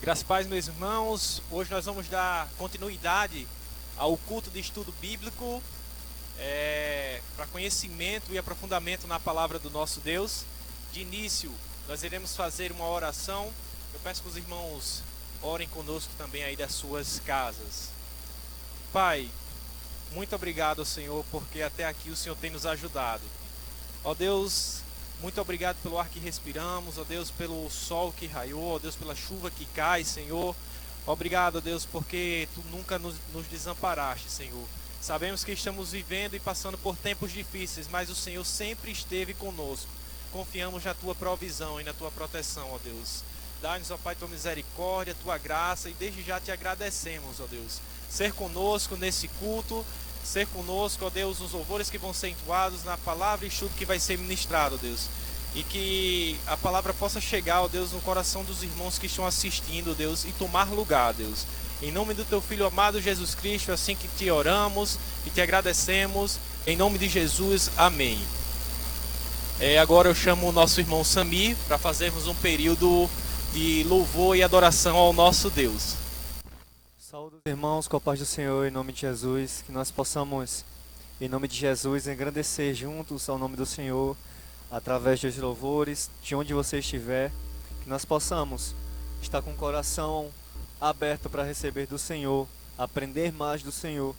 Graças a Paz, meus irmãos. Hoje nós vamos dar continuidade ao culto de estudo bíblico para conhecimento e aprofundamento na palavra do nosso Deus. De início, nós iremos fazer uma oração. Eu peço que os irmãos orem conosco também aí das suas casas. Pai, muito obrigado, Senhor, porque até aqui o Senhor tem nos ajudado. Ó Deus, muito obrigado pelo ar que respiramos, ó Deus, pelo sol que raiou, ó Deus, pela chuva que cai, Senhor. Obrigado, ó Deus, porque Tu nunca nos desamparaste, Senhor. Sabemos que estamos vivendo e passando por tempos difíceis, mas o Senhor sempre esteve conosco. Confiamos na Tua provisão e na Tua proteção, ó Deus. Dá-nos, ó Pai, Tua misericórdia, Tua graça, e desde já Te agradecemos, ó Deus. Ser conosco nesse culto, ser conosco, ó Deus, nos louvores que vão ser entoados, na palavra e estudo que vai ser ministrado, ó Deus. E que a palavra possa chegar, ó Deus, no coração dos irmãos que estão assistindo, ó Deus, e tomar lugar, ó Deus. Em nome do Teu Filho amado Jesus Cristo, assim que Te oramos e Te agradecemos, em nome de Jesus, amém. Agora eu chamo o nosso irmão Samir para fazermos um período de louvor e adoração ao nosso Deus. Saúde os irmãos com a paz do Senhor, em nome de Jesus, que nós possamos, em nome de Jesus, engrandecer juntos ao nome do Senhor, através dos louvores, de onde você estiver, que nós possamos estar com o coração aberto para receber do Senhor, aprender mais do Senhor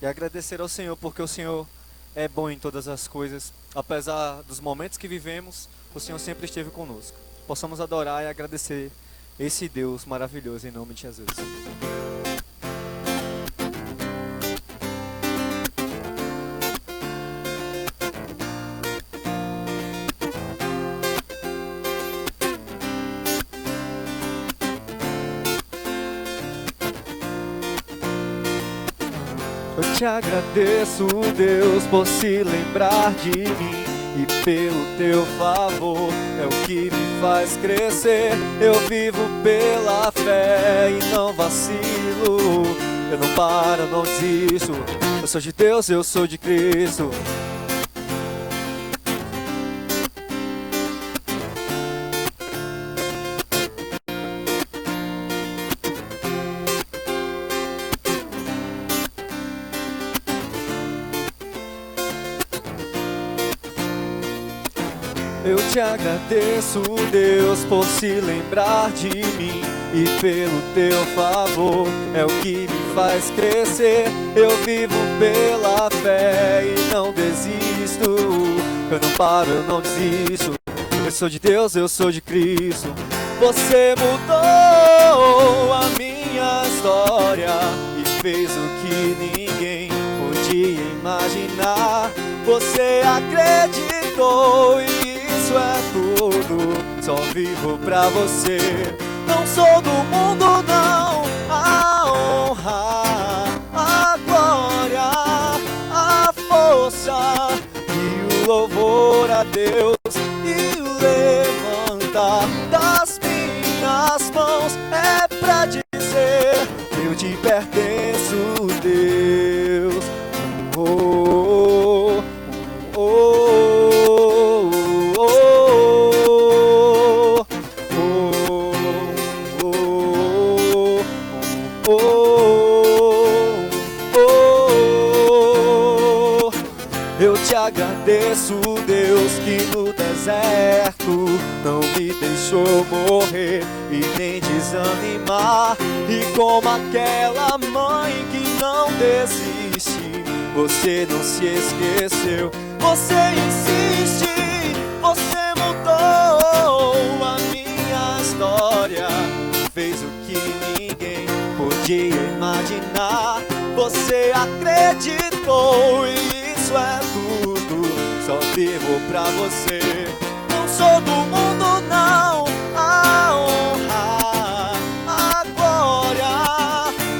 e agradecer ao Senhor, porque o Senhor é bom em todas as coisas, apesar dos momentos que vivemos, o Senhor sempre esteve conosco. Possamos adorar e agradecer esse Deus maravilhoso, em nome de Jesus. Eu te agradeço, Deus, por se lembrar de mim e pelo Teu favor, é o que me faz crescer. Eu vivo pela fé e não vacilo, eu não paro, não desisto. Eu sou de Deus, eu sou de Cristo. Eu te agradeço, Deus, por se lembrar de mim e pelo Teu favor, é o que me faz crescer. Eu vivo pela fé e não desisto, eu não paro, eu não desisto. Eu sou de Deus, eu sou de Cristo. Você mudou a minha história e fez o que ninguém podia imaginar. Você acreditou e isso é tudo, só vivo pra você. Não sou do mundo não, a honra, a glória, a força e o louvor a Deus. E o levantar das minhas mãos é pra dizer: eu te pertenço, Deus. Oh, oh, oh, oh, oh, oh, oh, oh. Eu te agradeço, Deus, que no deserto não me deixou morrer e nem desanimar. E como aquela mãe que não desiste, você não se esqueceu, você insiste, você mudou a minha história, fez o que ninguém podia imaginar. Você acreditou e isso é tudo, só vivo pra você. Não sou do mundo não, a honra, a glória,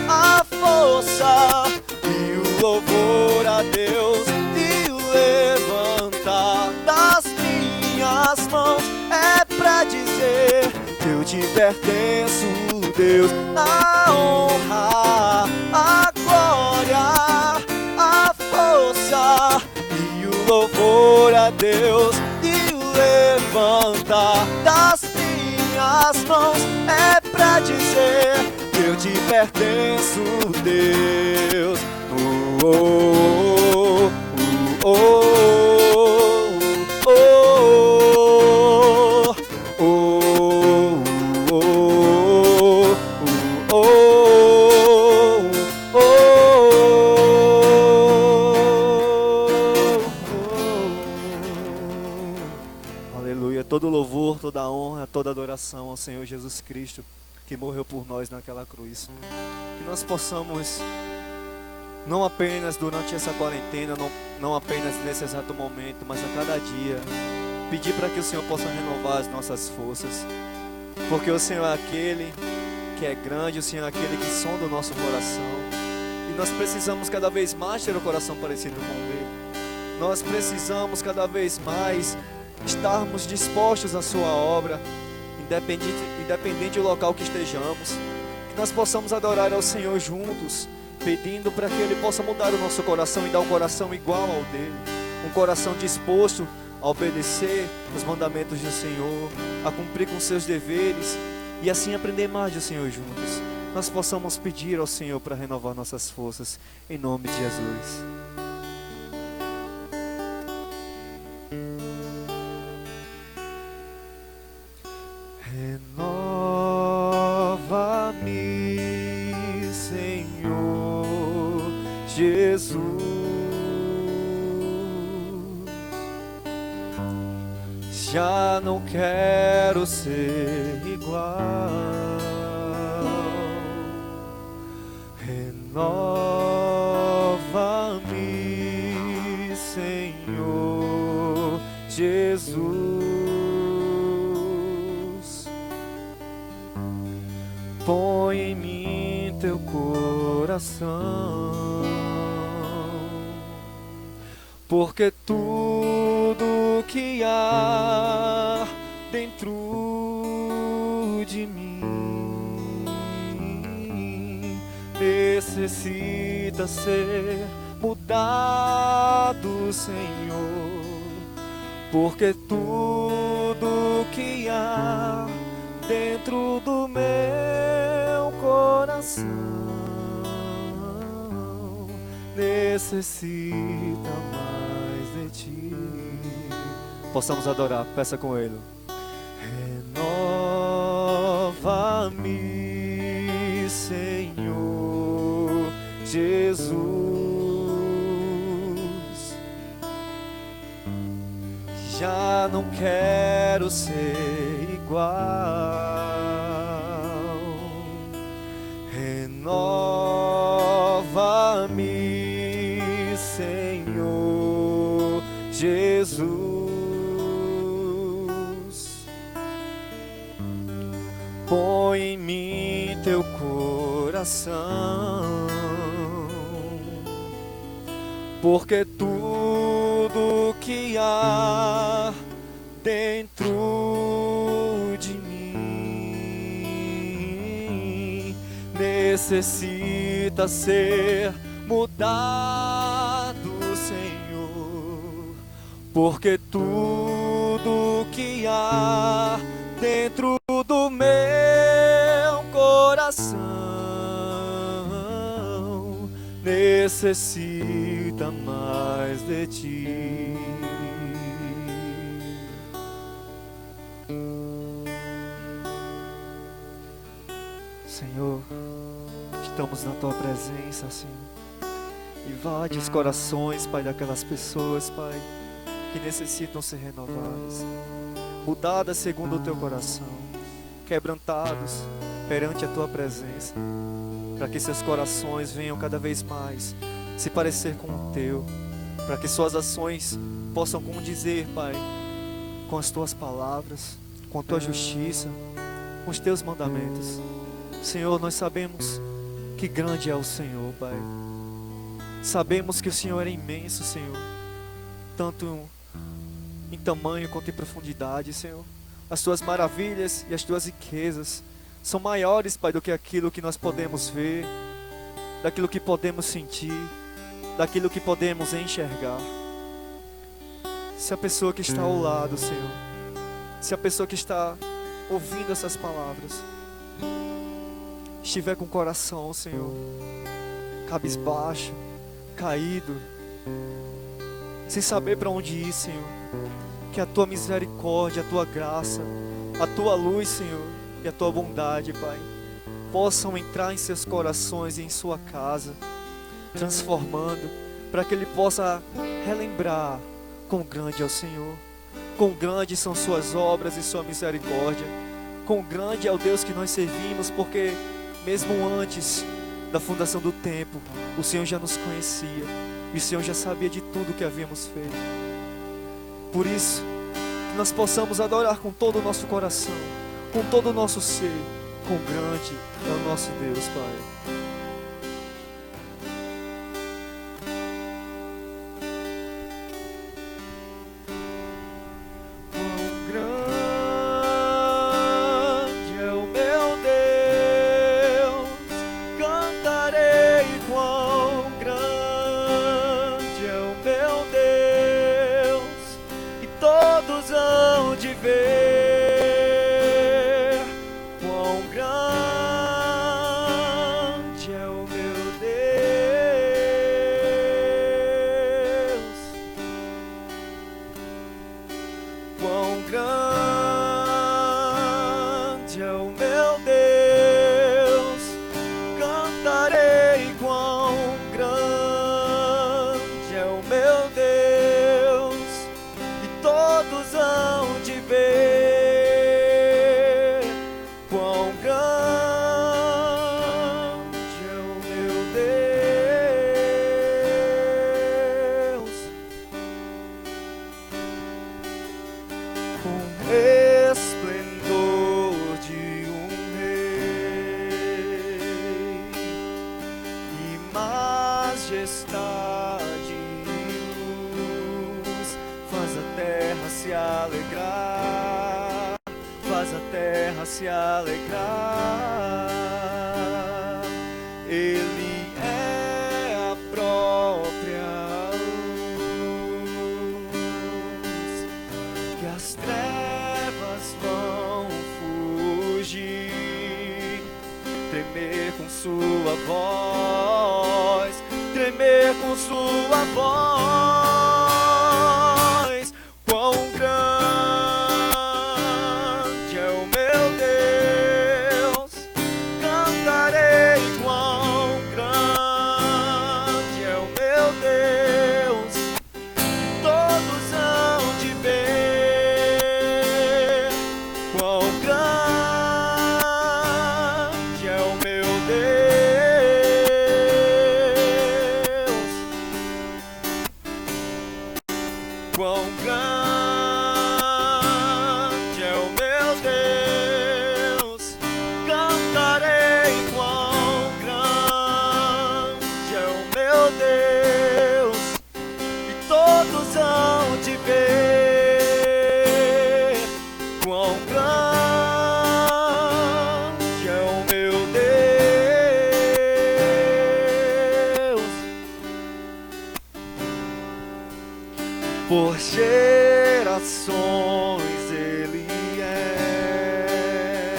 a força e o louvor a Deus. E o levantar das minhas mãos é pra dizer: eu te pertenço, Deus. A honra, a glória, a força e o louvor a Deus. E o levantar das minhas mãos é pra dizer que eu te pertenço, Deus. Oh, oh, oh, oh, oh, oh, oh, oh, oh. Aleluia, todo louvor, toda honra, toda adoração ao Senhor Jesus Cristo, que morreu por nós naquela cruz. Que nós possamos, não apenas durante essa quarentena, não apenas nesse exato momento, mas a cada dia, pedir para que o Senhor possa renovar as nossas forças, porque o Senhor é aquele que é grande, o Senhor é aquele que sonda o nosso coração, e nós precisamos cada vez mais ter o coração parecido com o dele. Nós precisamos cada vez mais estarmos dispostos à sua obra, independente do local que estejamos, que nós possamos adorar ao Senhor juntos, pedindo para que Ele possa mudar o nosso coração e dar um coração igual ao dele, um coração disposto a obedecer os mandamentos do Senhor, a cumprir com seus deveres e assim aprender mais do Senhor juntos. Nós possamos pedir ao Senhor para renovar nossas forças, em nome de Jesus. Renova-me, Senhor Jesus. Já não quero ser igual. Renova-me, Senhor Jesus. Põe em mim teu coração, porque tudo que há dentro de mim necessita ser mudado, Senhor, porque tudo que há dentro do meu coração necessita mais de ti. Possamos adorar, peça com ele. Renova-me, Senhor Jesus. Já não quero ser igual. Renova-me, Senhor Jesus. Põe em mim teu coração, porque tudo que há dentro de mim necessita ser mudado, Senhor, porque tudo que há dentro do meu coração necessita mais de ti. Senhor, estamos na tua presença, Senhor. Invade os corações, Pai, daquelas pessoas, Pai, que necessitam ser renovadas, mudadas segundo o teu coração, quebrantados perante a tua presença, para que seus corações venham cada vez mais se parecer com o teu, para que suas ações possam condizer, Pai, com as tuas palavras, com a tua justiça, com os teus mandamentos. Senhor, nós sabemos que grande é o Senhor, Pai. Sabemos que o Senhor é imenso, Senhor, tanto em tamanho quanto em profundidade, Senhor. As tuas maravilhas e as tuas riquezas são maiores, Pai, do que aquilo que nós podemos ver, daquilo que podemos sentir, daquilo que podemos enxergar. Se a pessoa que está ao lado, Senhor, se a pessoa que está ouvindo essas palavras estiver com o coração, Senhor, cabisbaixo, caído, sem saber para onde ir, Senhor, que a Tua misericórdia, a Tua graça, a Tua luz, Senhor, e a Tua bondade, Pai, possam entrar em seus corações e em sua casa, transformando, para que Ele possa relembrar quão grande é o Senhor, quão grandes são Suas obras e Sua misericórdia, quão grande é o Deus que nós servimos, porque mesmo antes da fundação do tempo, o Senhor já nos conhecia, e o Senhor já sabia de tudo que havíamos feito. Por isso, que nós possamos adorar com todo o nosso coração, com todo o nosso ser, quão grande é o nosso Deus, Pai. Se alegrar, Ele é a própria luz, que as trevas vão fugir, tremer com sua voz, tremer com sua voz, quão grande por gerações Ele é.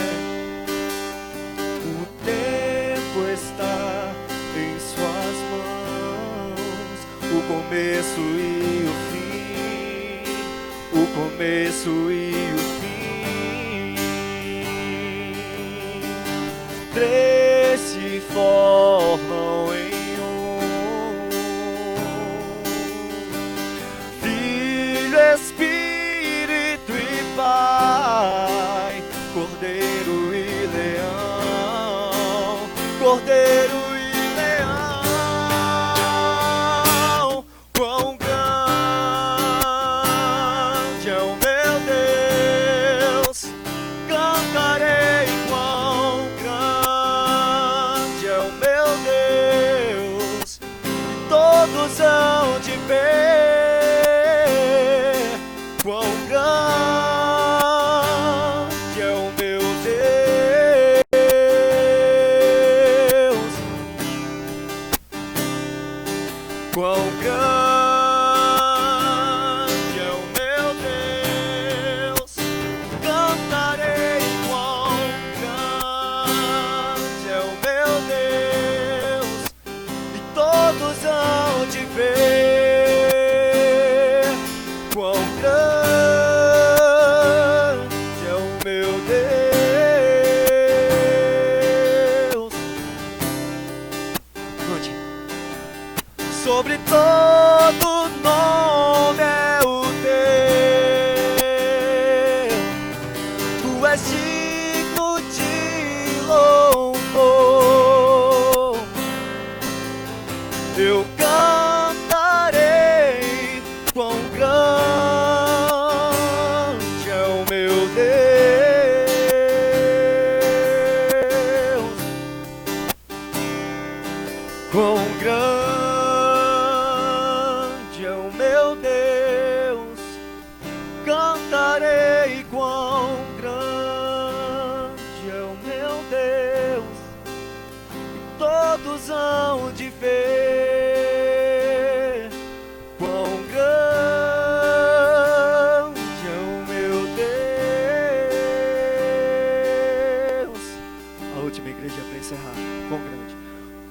O tempo está em suas mãos, o começo e o fim, o começo e o fim. Três se formam em Espírito e Pai, Cordeiro e Leão, Cordeiro e Leão. Quão grande é o meu Deus, cantarei quão grande é o meu Deus. todos hão de ver quão grande é o meu Deus. A última igreja para encerrar.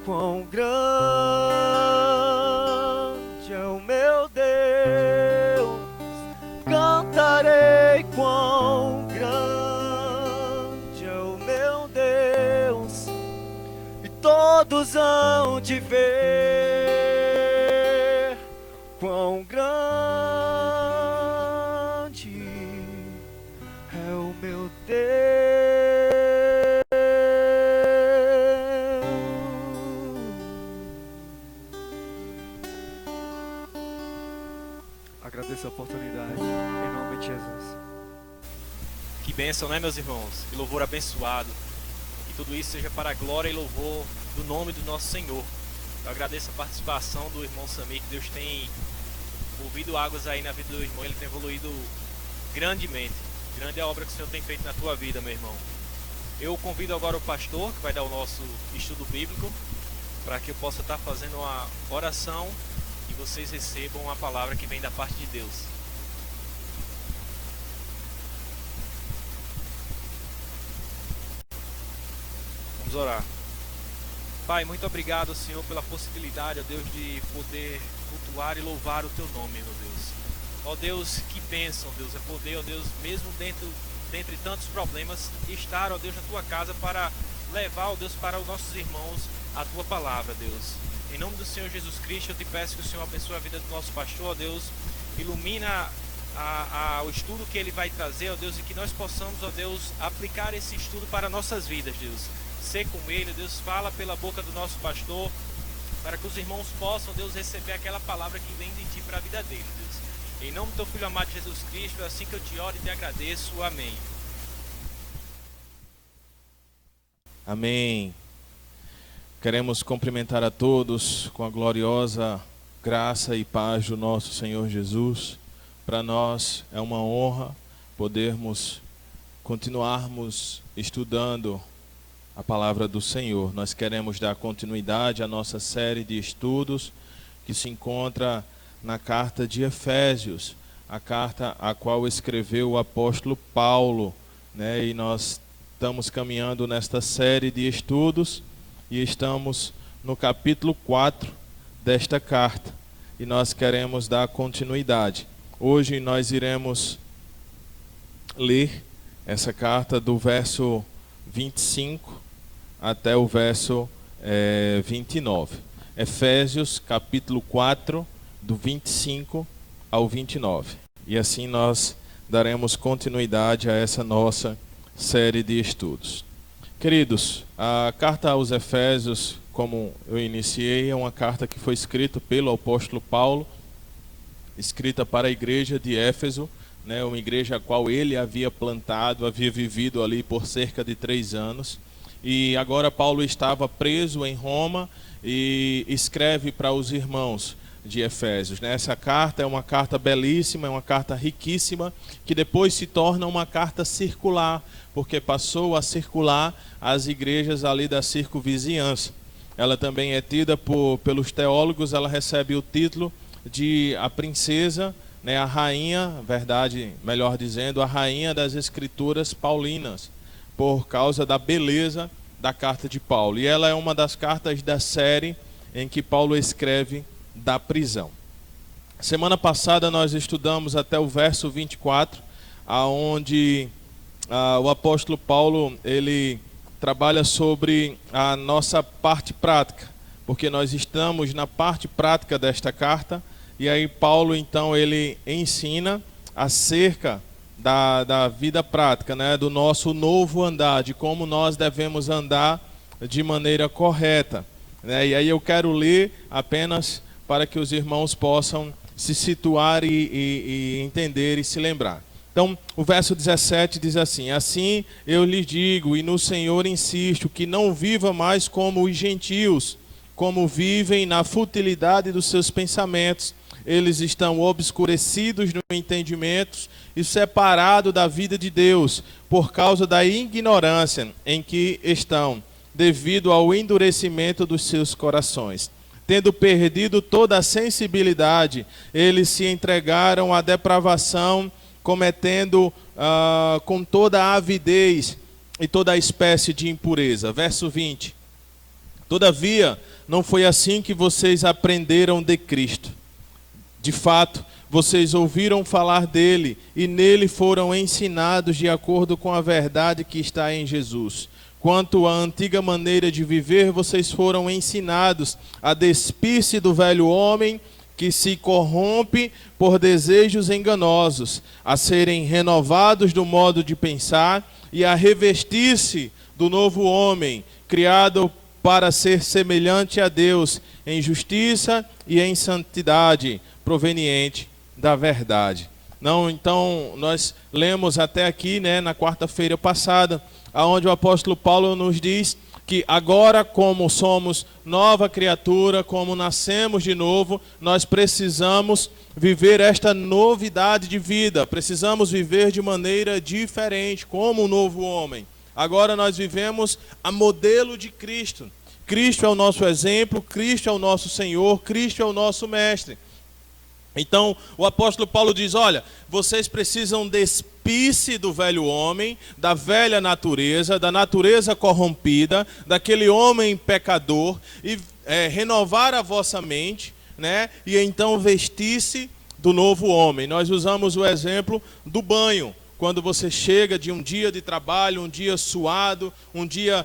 Quão grande é o meu Deus. Cantarei quão grande é o meu Deus. E todos hão de ver quão grande é o meu Deus. Agradeço a oportunidade, em nome de Jesus. Que bênção, né, meus irmãos? Que louvor abençoado. Que tudo isso seja para a glória e louvor do nome do nosso Senhor. Eu agradeço a participação do irmão Samir, que Deus tem movido águas aí na vida do irmão. Ele tem evoluído grandemente. Grande é a obra que o Senhor tem feito na tua vida, meu irmão. Eu convido agora o pastor, que vai dar o nosso estudo bíblico, para que eu possa estar fazendo uma oração e vocês recebam a palavra que vem da parte de Deus. Vamos orar. Pai, muito obrigado, Senhor, pela possibilidade, ó Deus, de poder cultuar e louvar o Teu nome, meu Deus. Ó Deus, que bênção, Deus, é poder, ó Deus, mesmo dentre tantos problemas, estar, ó Deus, na Tua casa para levar, ó Deus, para os nossos irmãos a Tua palavra, Deus. Em nome do Senhor Jesus Cristo, eu te peço que o Senhor abençoe a vida do nosso pastor, ó Deus, ilumina o estudo que ele vai trazer, ó Deus, e que nós possamos, ó Deus, aplicar esse estudo para nossas vidas, Deus. Ser com ele, Deus, fala pela boca do nosso pastor, para que os irmãos possam, Deus, receber aquela palavra que vem de Ti para a vida deles, Deus. Em nome do Teu Filho amado Jesus Cristo, é assim que eu te oro e te agradeço. Amém. Amém. Queremos cumprimentar a todos com a gloriosa graça e paz do nosso Senhor Jesus. Para nós é uma honra podermos continuarmos estudando a palavra do Senhor. Nós queremos dar continuidade à nossa série de estudos que se encontra na carta de Efésios, a carta a qual escreveu o apóstolo Paulo, né? E nós estamos caminhando nesta série de estudos e estamos no capítulo 4 desta carta e nós queremos dar continuidade. Hoje nós iremos ler essa carta do verso 25 até o verso 29. Efésios capítulo 4, do 25 ao 29. E assim nós daremos continuidade a essa nossa série de estudos. Queridos, a carta aos Efésios, como eu iniciei, é uma carta que foi escrita pelo apóstolo Paulo, escrita para a igreja de Éfeso, né, uma igreja a qual ele havia plantado, havia vivido ali por cerca de 3 anos. E agora Paulo estava preso em Roma e escreve para os irmãos de Efésios. Essa carta é uma carta belíssima, é uma carta riquíssima, que depois se torna uma carta circular, porque passou a circular as igrejas ali da circunvizinhança. Ela também é tida pelos teólogos, ela recebe o título de a princesa, né, a rainha, verdade, melhor dizendo, a rainha das escrituras paulinas, por causa da beleza da carta de Paulo. E ela é uma das cartas da série em que Paulo escreve da prisão. Semana passada nós estudamos até o verso 24, aonde o apóstolo Paulo ele trabalha sobre a nossa parte prática, porque nós estamos na parte prática desta carta, e aí Paulo então ele ensina acerca da vida prática, né, do nosso novo andar, de como nós devemos andar de maneira correta, né? E aí eu quero ler apenas para que os irmãos possam se situar e entender e se lembrar. Então, o verso 17 diz assim: assim eu lhes digo, e no Senhor insisto, que não viva mais como os gentios, como vivem na futilidade dos seus pensamentos. Eles estão obscurecidos no entendimento e separados da vida de Deus, por causa da ignorância em que estão, devido ao endurecimento dos seus corações. Tendo perdido toda a sensibilidade, eles se entregaram à depravação, cometendo com toda a avidez e toda a espécie de impureza. Verso 20. Todavia, não foi assim que vocês aprenderam de Cristo. De fato, vocês ouviram falar dele e nele foram ensinados de acordo com a verdade que está em Jesus. Quanto à antiga maneira de viver, vocês foram ensinados a despir-se do velho homem que se corrompe por desejos enganosos, a serem renovados do modo de pensar e a revestir-se do novo homem, criado para ser semelhante a Deus em justiça e em santidade, proveniente da verdade. Então, nós lemos até aqui, na quarta-feira passada, aonde o apóstolo Paulo nos diz que agora, como somos nova criatura, como nascemos de novo, nós precisamos viver esta novidade de vida, precisamos viver de maneira diferente, como um novo homem. Agora nós vivemos a modelo de Cristo. Cristo é o nosso exemplo, Cristo é o nosso Senhor, Cristo é o nosso Mestre. Então, o apóstolo Paulo diz, olha, vocês precisam despir-se do velho homem, da velha natureza, da natureza corrompida, daquele homem pecador, e renovar a vossa mente, e então vestir-se do novo homem. Nós usamos o exemplo do banho. Quando você chega de um dia de trabalho, um dia suado, um dia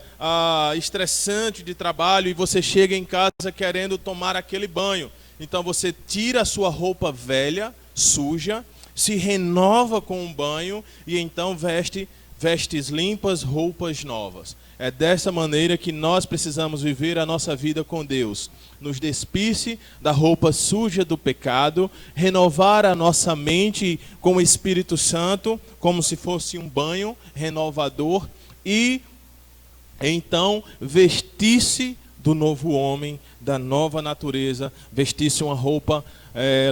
estressante de trabalho, e você chega em casa querendo tomar aquele banho. Então você tira a sua roupa velha, suja, se renova com um banho e então vestes limpas, roupas novas. É dessa maneira que nós precisamos viver a nossa vida com Deus. Nos despir-se da roupa suja do pecado, renovar a nossa mente com o Espírito Santo, como se fosse um banho renovador, e então vestir-se do novo homem, da nova natureza, vestir-se uma roupa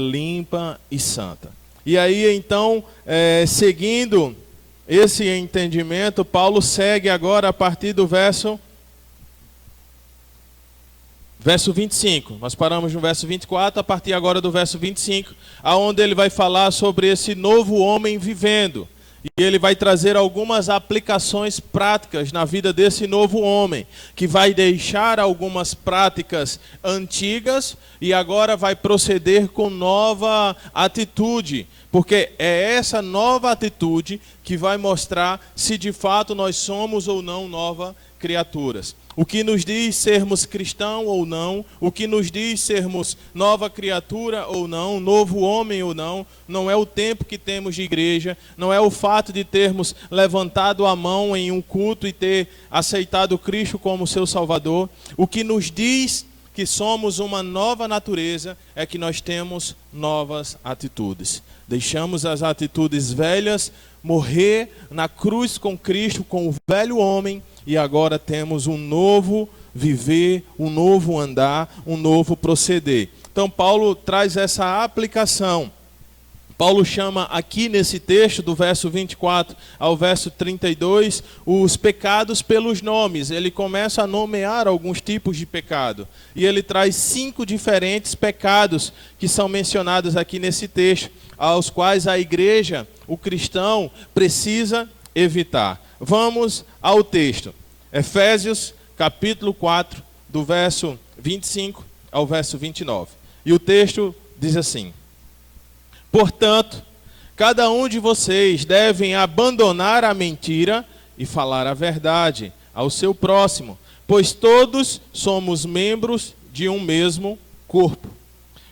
limpa e santa. E aí então, seguindo esse entendimento, Paulo segue agora a partir do verso 25. Nós paramos no verso 24, a partir agora do verso 25, aonde ele vai falar sobre esse novo homem vivendo. E ele vai trazer algumas aplicações práticas na vida desse novo homem, que vai deixar algumas práticas antigas e agora vai proceder com nova atitude, porque é essa nova atitude que vai mostrar se de fato nós somos ou não novas criaturas. O que nos diz sermos cristão ou não, o que nos diz sermos nova criatura ou não, novo homem ou não, não é o tempo que temos de igreja, não é o fato de termos levantado a mão em um culto e ter aceitado Cristo como seu Salvador. O que nos diz que somos uma nova natureza é que nós temos novas atitudes. Deixamos as atitudes velhas morrer na cruz com Cristo, com o velho homem, e agora temos um novo viver, um novo andar, um novo proceder. Então Paulo traz essa aplicação. Paulo chama aqui nesse texto, do verso 24 ao verso 32, os pecados pelos nomes. Ele começa a nomear alguns tipos de pecado. E ele traz 5 diferentes pecados que são mencionados aqui nesse texto, aos quais a igreja, o cristão, precisa evitar. Vamos ao texto. Efésios, capítulo 4, do verso 25 ao verso 29. E o texto diz assim: portanto, cada um de vocês deve abandonar a mentira e falar a verdade ao seu próximo, pois todos somos membros de um mesmo corpo.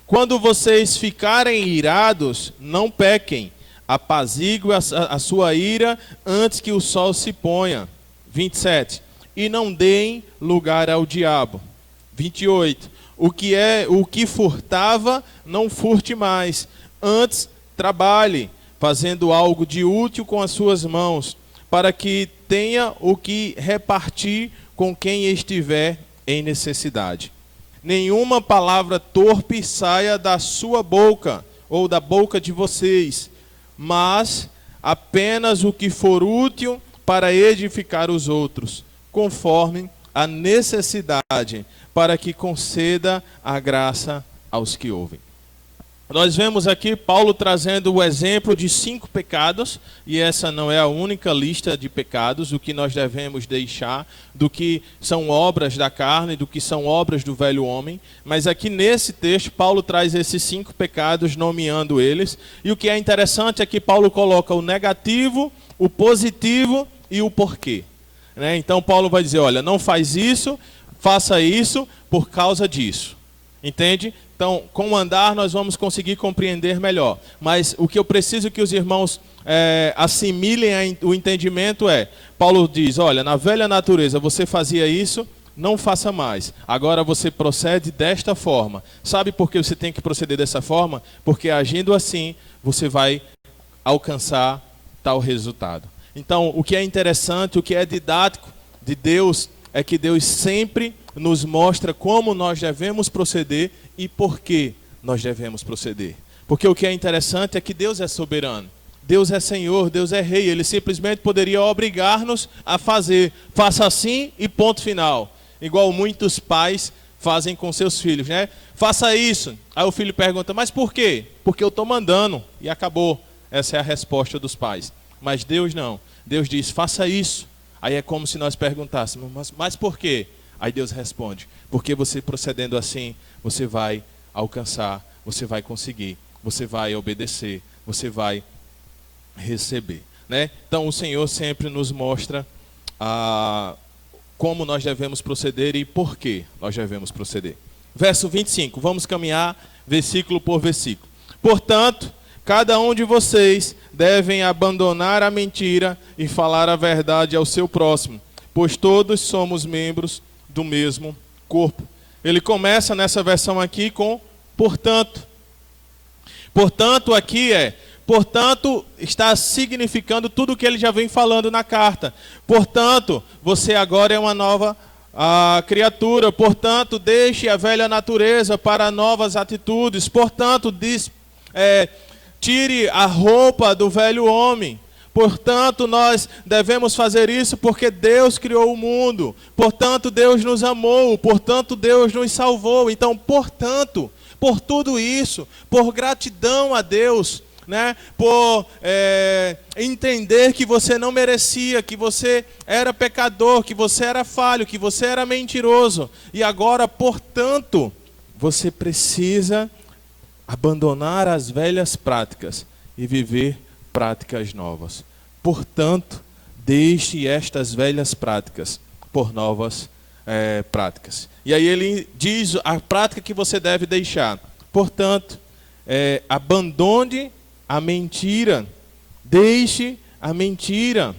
Quando vocês ficarem irados, não pequem, apazigue a sua ira antes que o sol se ponha. 27. E não deem lugar ao diabo. 28. O que furtava, não furte mais. Antes, trabalhe, fazendo algo de útil com as suas mãos, para que tenha o que repartir com quem estiver em necessidade. Nenhuma palavra torpe saia da sua boca, ou da boca de vocês, mas apenas o que for útil para edificar os outros, conforme a necessidade para que conceda a graça aos que ouvem. Nós vemos aqui Paulo trazendo o exemplo de 5 pecados, e essa não é a única lista de pecados, o que nós devemos deixar, do que são obras da carne, do que são obras do velho homem, mas aqui nesse texto Paulo traz esses 5 pecados, nomeando eles, e o que é interessante é que Paulo coloca o negativo, o positivo e o porquê. Então Paulo vai dizer, olha, não faz isso, faça isso por causa disso. Entende? Então, com o andar nós vamos conseguir compreender melhor. Mas o que eu preciso que os irmãos assimilem o entendimento é, Paulo diz, olha, na velha natureza você fazia isso, não faça mais. Agora você procede desta forma. Sabe por que você tem que proceder dessa forma? Porque agindo assim, você vai alcançar tal resultado. Então, o que é interessante, o que é didático de Deus, é que Deus sempre nos mostra como nós devemos proceder e por que nós devemos proceder. Porque o que é interessante é que Deus é soberano, Deus é Senhor, Deus é Rei. Ele simplesmente poderia obrigar-nos a fazer, faça assim e ponto final. Igual muitos pais fazem com seus filhos, né? Faça isso. Aí o filho pergunta, mas por quê? Porque eu estou mandando, e acabou. Essa é a resposta dos pais. Mas Deus não. Deus diz, faça isso. Aí é como se nós perguntássemos, mas por quê? Aí Deus responde, porque você procedendo assim, você vai alcançar, você vai conseguir, você vai obedecer, você vai receber. Né? Então o Senhor sempre nos mostra como nós devemos proceder e por que nós devemos proceder. Verso 25, vamos caminhar versículo por versículo. Portanto, cada um de vocês devem abandonar a mentira e falar a verdade ao seu próximo, pois todos somos membros do mesmo corpo. Ele começa nessa versão aqui com portanto. Portanto aqui portanto está significando tudo o que ele já vem falando na carta. Portanto, você agora é uma nova criatura. Portanto, deixe a velha natureza para novas atitudes. Portanto, tire a roupa do velho homem. Portanto, nós devemos fazer isso porque Deus criou o mundo. Portanto, Deus nos amou. Portanto, Deus nos salvou. Então, portanto, por tudo isso, por gratidão a Deus, né? Por entender que você não merecia, que você era pecador, que você era falho, que você era mentiroso. E agora, portanto, você precisa abandonar as velhas práticas e viver práticas novas. Portanto, deixe estas velhas práticas por novas práticas. E aí ele diz a prática que você deve deixar. Portanto, abandone a mentira. Deixe a mentira.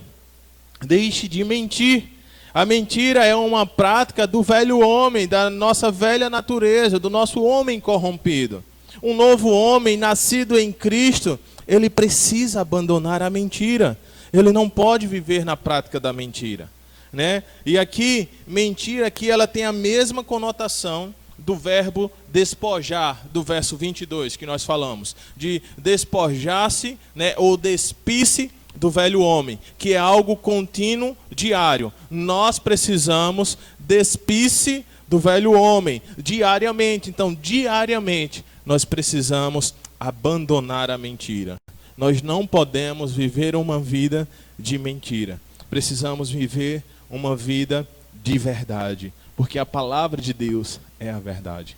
Deixe de mentir. A mentira é uma prática do velho homem, da nossa velha natureza, do nosso homem corrompido. Um novo homem nascido em Cristo, ele precisa abandonar a mentira. Ele não pode viver na prática da mentira, né? E aqui, mentira, aqui ela tem a mesma conotação do verbo despojar, do verso 22 que nós falamos, de despojar-se, né, ou despir-se do velho homem, que é algo contínuo, diário. Nós precisamos despir-se do velho homem diariamente. Então, diariamente, nós precisamos abandonar a mentira. Nós não podemos viver uma vida de mentira. Precisamos viver uma vida de verdade, porque a palavra de Deus é a verdade.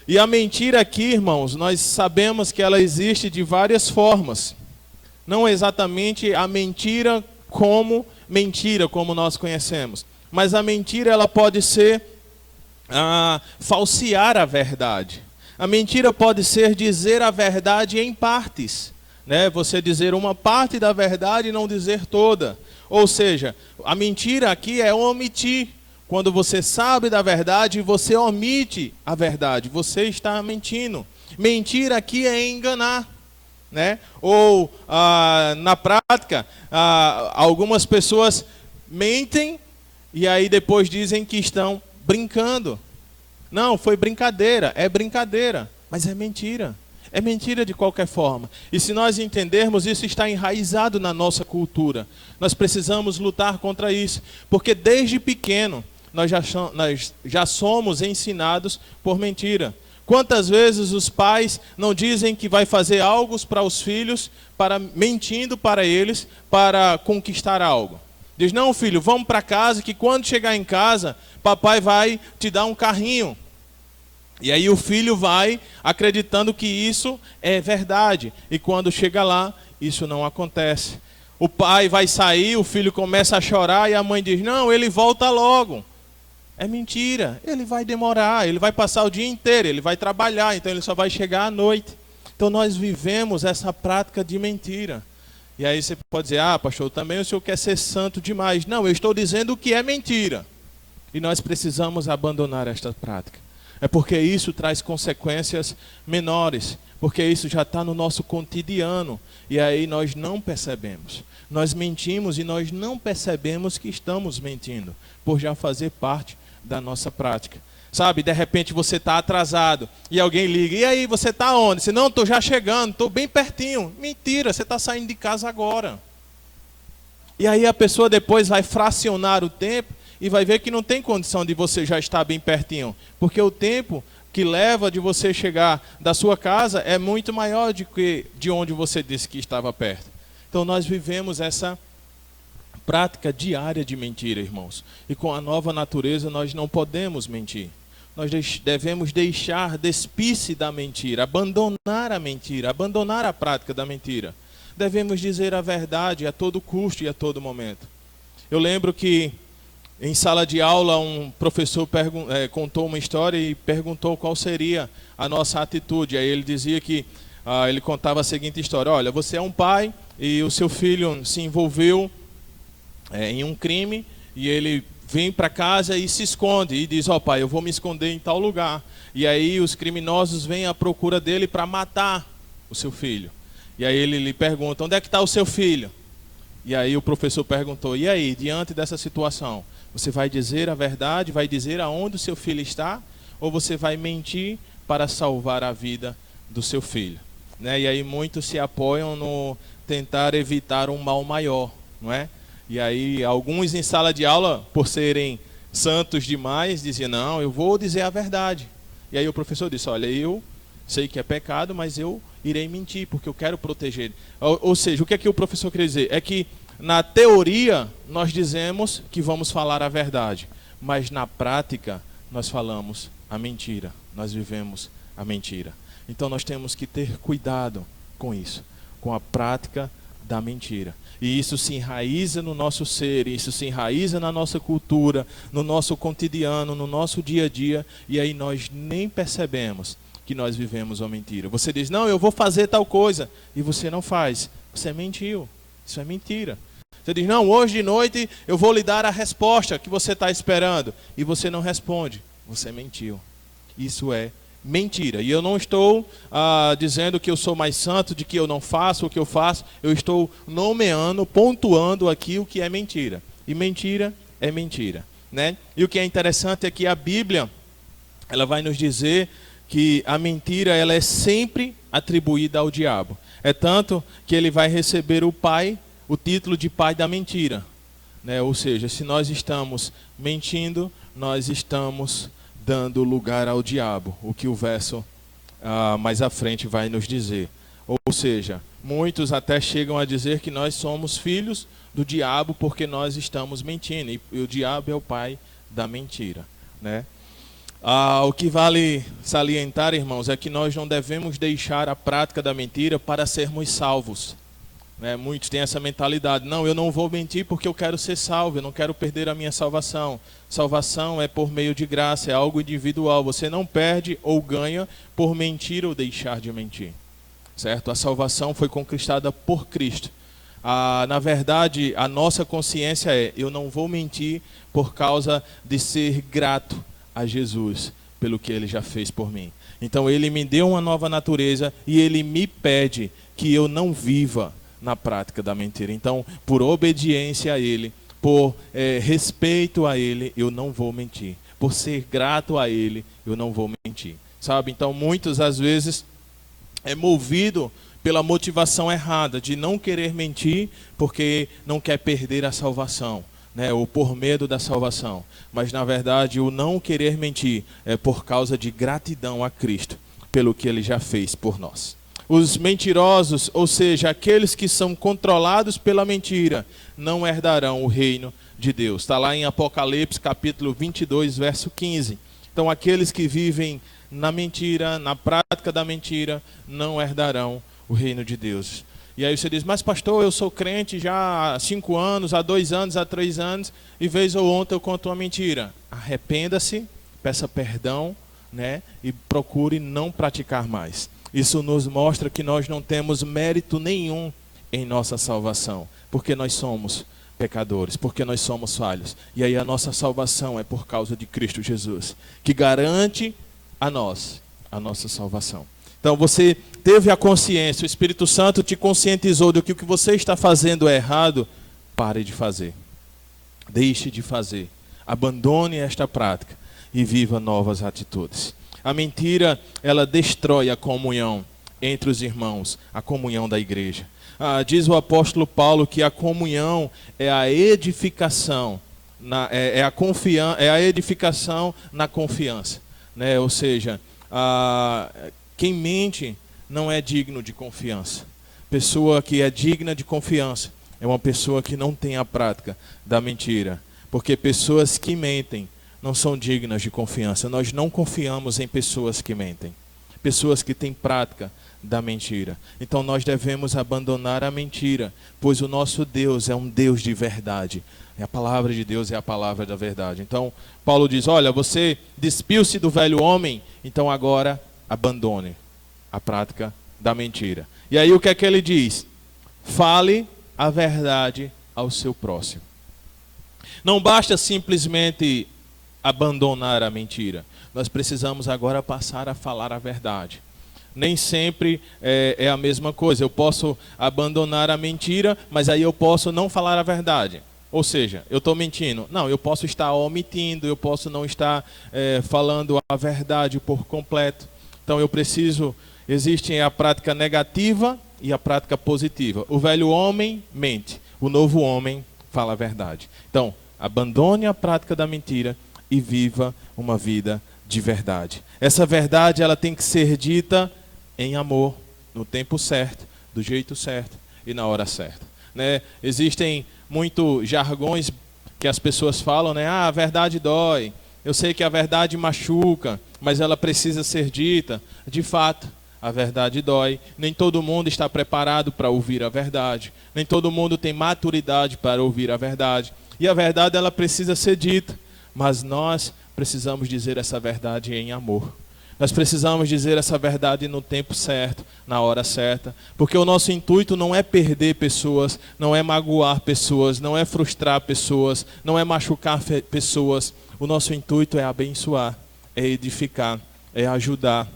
E a mentira aqui, irmãos, nós sabemos que ela existe de várias formas. Não exatamente a mentira como nós conhecemos, mas a mentira ela pode ser falsear a verdade. A mentira pode ser dizer a verdade em partes, né? Você dizer uma parte da verdade e não dizer toda. Ou seja, a mentira aqui é omitir. Quando você sabe da verdade e você omite a verdade, você está mentindo. Mentir aqui é enganar, né? Ou na prática, algumas pessoas mentem e aí depois dizem que estão brincando. Não, foi brincadeira, é brincadeira, mas é mentira. É mentira de qualquer forma. E se nós entendermos, isso está enraizado na nossa cultura. Nós precisamos lutar contra isso, porque desde pequeno nós já somos ensinados por mentira. Quantas vezes os pais não dizem que vai fazer algo para os filhos, mentindo para eles, para conquistar algo? Diz, não filho, vamos para casa, que quando chegar em casa, papai vai te dar um carrinho. E aí o filho vai acreditando que isso é verdade. E quando chega lá, isso não acontece. O pai vai sair, o filho começa a chorar e a mãe diz, não, ele volta logo. É mentira, ele vai demorar, ele vai passar o dia inteiro, ele vai trabalhar, então ele só vai chegar à noite. Então nós vivemos essa prática de mentira. E aí você pode dizer, pastor, também o senhor quer ser santo demais. Não, eu estou dizendo o que é mentira. E nós precisamos abandonar esta prática. É porque isso traz consequências menores, porque isso já está no nosso cotidiano. E aí nós não percebemos. Nós mentimos e nós não percebemos que estamos mentindo, por já fazer parte da nossa prática. Sabe, de repente você está atrasado e alguém liga, e aí, você está onde? Você, não, estou já chegando, estou bem pertinho. Mentira, você está saindo de casa agora. E aí a pessoa depois vai fracionar o tempo e vai ver que não tem condição de você já estar bem pertinho, porque o tempo que leva de você chegar da sua casa é muito maior do que de onde você disse que estava perto. Então nós vivemos essa prática diária de mentira, irmãos. E com a nova natureza nós não podemos mentir. Nós devemos deixar despir-se da mentira, abandonar a prática da mentira. Devemos dizer a verdade a todo custo e a todo momento. Eu lembro que em sala de aula um professor contou uma história e perguntou qual seria a nossa atitude. Aí ele dizia que, ele contava a seguinte história, olha, você é um pai e o seu filho se envolveu em um crime, e ele vem para casa e se esconde, e diz, pai, eu vou me esconder em tal lugar. E aí os criminosos vêm à procura dele para matar o seu filho. E aí ele lhe pergunta, onde é que está o seu filho? E aí o professor perguntou, e aí, diante dessa situação, você vai dizer a verdade, vai dizer aonde o seu filho está, ou você vai mentir para salvar a vida do seu filho? Né? E aí muitos se apoiam no tentar evitar um mal maior, não é? E aí alguns em sala de aula, por serem santos demais, diziam, não, eu vou dizer a verdade. E aí o professor disse, olha, eu sei que é pecado, mas eu irei mentir, porque eu quero proteger. Ou seja, o que é que o professor quer dizer? É que na teoria nós dizemos que vamos falar a verdade, mas na prática nós falamos a mentira, nós vivemos a mentira. Então nós temos que ter cuidado com isso, com a prática da mentira. E isso se enraiza no nosso ser, isso se enraiza na nossa cultura, no nosso cotidiano, no nosso dia a dia, e aí nós nem percebemos que nós vivemos uma mentira. Você diz, não, eu vou fazer tal coisa, e você não faz. Você mentiu. Isso é mentira. Você diz, não, hoje de noite eu vou lhe dar a resposta que você está esperando, e você não responde. Você mentiu. Isso é mentira. E eu não estou dizendo que eu sou mais santo, de que eu não faço o que eu faço. Eu estou nomeando, pontuando aqui o que é mentira. E mentira é mentira, né? E o que é interessante é que a Bíblia, ela vai nos dizer que a mentira, ela é sempre atribuída ao diabo. É tanto que ele vai receber o título de pai da mentira, né? Ou seja, se nós estamos mentindo, nós estamos dando lugar ao diabo, o que o verso mais à frente vai nos dizer. Ou seja, muitos até chegam a dizer que nós somos filhos do diabo porque nós estamos mentindo, e o diabo é o pai da mentira, né? O que vale salientar, irmãos, é que nós não devemos deixar a prática da mentira para sermos salvos. Muitos têm essa mentalidade, não, eu não vou mentir porque eu quero ser salvo, eu não quero perder a minha salvação. Salvação é por meio de graça, é algo individual, você não perde ou ganha por mentir ou deixar de mentir, certo? A salvação foi conquistada por Cristo. Na verdade, a nossa consciência eu não vou mentir por causa de ser grato a Jesus pelo que Ele já fez por mim. Então Ele me deu uma nova natureza e Ele me pede que eu não viva na prática da mentira. Então, por obediência a Ele, por respeito a Ele, eu não vou mentir. Por ser grato a Ele, eu não vou mentir. Sabe? Então, muitas às vezes é movido pela motivação errada de não querer mentir porque não quer perder a salvação. né, ou por medo da salvação, mas na verdade o não querer mentir é por causa de gratidão a Cristo, pelo que Ele já fez por nós. Os mentirosos, ou seja, aqueles que são controlados pela mentira, não herdarão o reino de Deus. Está lá em Apocalipse capítulo 22, verso 15. Então aqueles que vivem na mentira, na prática da mentira, não herdarão o reino de Deus. E aí você diz, mas pastor, eu sou crente já há 5 anos, há 2 anos, há 3 anos, e vez ou outra eu conto uma mentira. Arrependa-se, peça perdão, né, e procure não praticar mais. Isso nos mostra que nós não temos mérito nenhum em nossa salvação, porque nós somos pecadores, porque nós somos falhos. E aí a nossa salvação é por causa de Cristo Jesus, que garante a nós a nossa salvação. Então você teve a consciência, o Espírito Santo te conscientizou de que o que você está fazendo é errado, pare de fazer. Deixe de fazer. Abandone esta prática e viva novas atitudes. A mentira, ela destrói a comunhão entre os irmãos, a comunhão da igreja. Diz o apóstolo Paulo que a comunhão é a edificação, é a edificação na confiança, né? Ou seja, quem mente não é digno de confiança. Pessoa que é digna de confiança é uma pessoa que não tem a prática da mentira. Porque pessoas que mentem não são dignas de confiança. Nós não confiamos em pessoas que mentem. Pessoas que têm prática da mentira. Então nós devemos abandonar a mentira, pois o nosso Deus é um Deus de verdade. A palavra de Deus é a palavra da verdade. Então Paulo diz, olha, você despiu-se do velho homem, então agora abandone a prática da mentira. E aí o que é que ele diz? Fale a verdade ao seu próximo. Não basta simplesmente abandonar a mentira. Nós precisamos agora passar a falar a verdade. Nem sempre é a mesma coisa. Eu posso abandonar a mentira, mas aí eu posso não falar a verdade. Ou seja, eu estou mentindo. Não, eu posso estar omitindo, eu posso não estar falando a verdade por completo. Então eu preciso, existe a prática negativa e a prática positiva. O velho homem mente, o novo homem fala a verdade. Então, abandone a prática da mentira e viva uma vida de verdade. Essa verdade, ela tem que ser dita em amor, no tempo certo, do jeito certo e na hora certa, né? Existem muitos jargões que as pessoas falam, né? A verdade dói. Eu sei que a verdade machuca, mas ela precisa ser dita. De fato, a verdade dói. Nem todo mundo está preparado para ouvir a verdade. Nem todo mundo tem maturidade para ouvir a verdade. E a verdade, ela precisa ser dita. Mas nós precisamos dizer essa verdade em amor. Nós precisamos dizer essa verdade no tempo certo, na hora certa. Porque o nosso intuito não é perder pessoas, não é magoar pessoas, não é frustrar pessoas, não é machucar pessoas. O nosso intuito é abençoar, é edificar, é ajudar.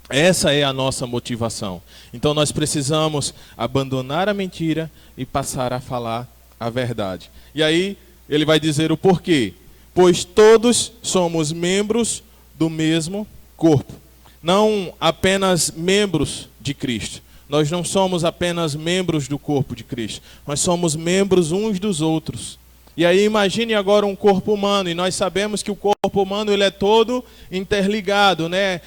Essa é a nossa motivação. Então nós precisamos abandonar a mentira e passar a falar a verdade. E aí ele vai dizer o porquê. Pois todos somos membros do mesmo corpo. Não apenas membros de Cristo. Nós não somos apenas membros do corpo de Cristo. Nós somos membros uns dos outros. E aí imagine agora um corpo humano. E nós sabemos que o corpo humano ele é todo interligado, né?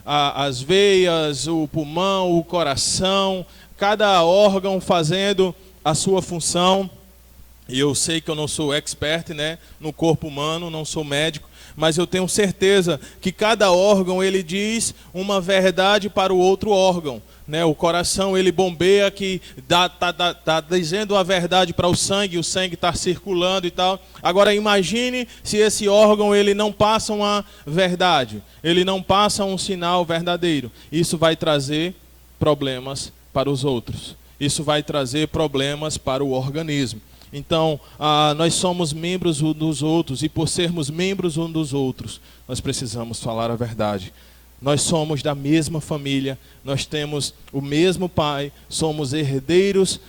As veias, o pulmão, o coração. Cada órgão fazendo a sua função. E eu sei que eu não sou expert, né, no corpo humano, não sou médico, mas eu tenho certeza que cada órgão ele diz uma verdade para o outro órgão, né? O coração ele bombeia que tá dizendo a verdade para o sangue está circulando e tal. Agora imagine se esse órgão ele não passa uma verdade, ele não passa um sinal verdadeiro. Isso vai trazer problemas para os outros. Isso vai trazer problemas para o organismo. Então, nós somos membros uns dos outros, e por sermos membros uns dos outros, nós precisamos falar a verdade. Nós somos da mesma família, nós temos o mesmo Pai, somos herdeiros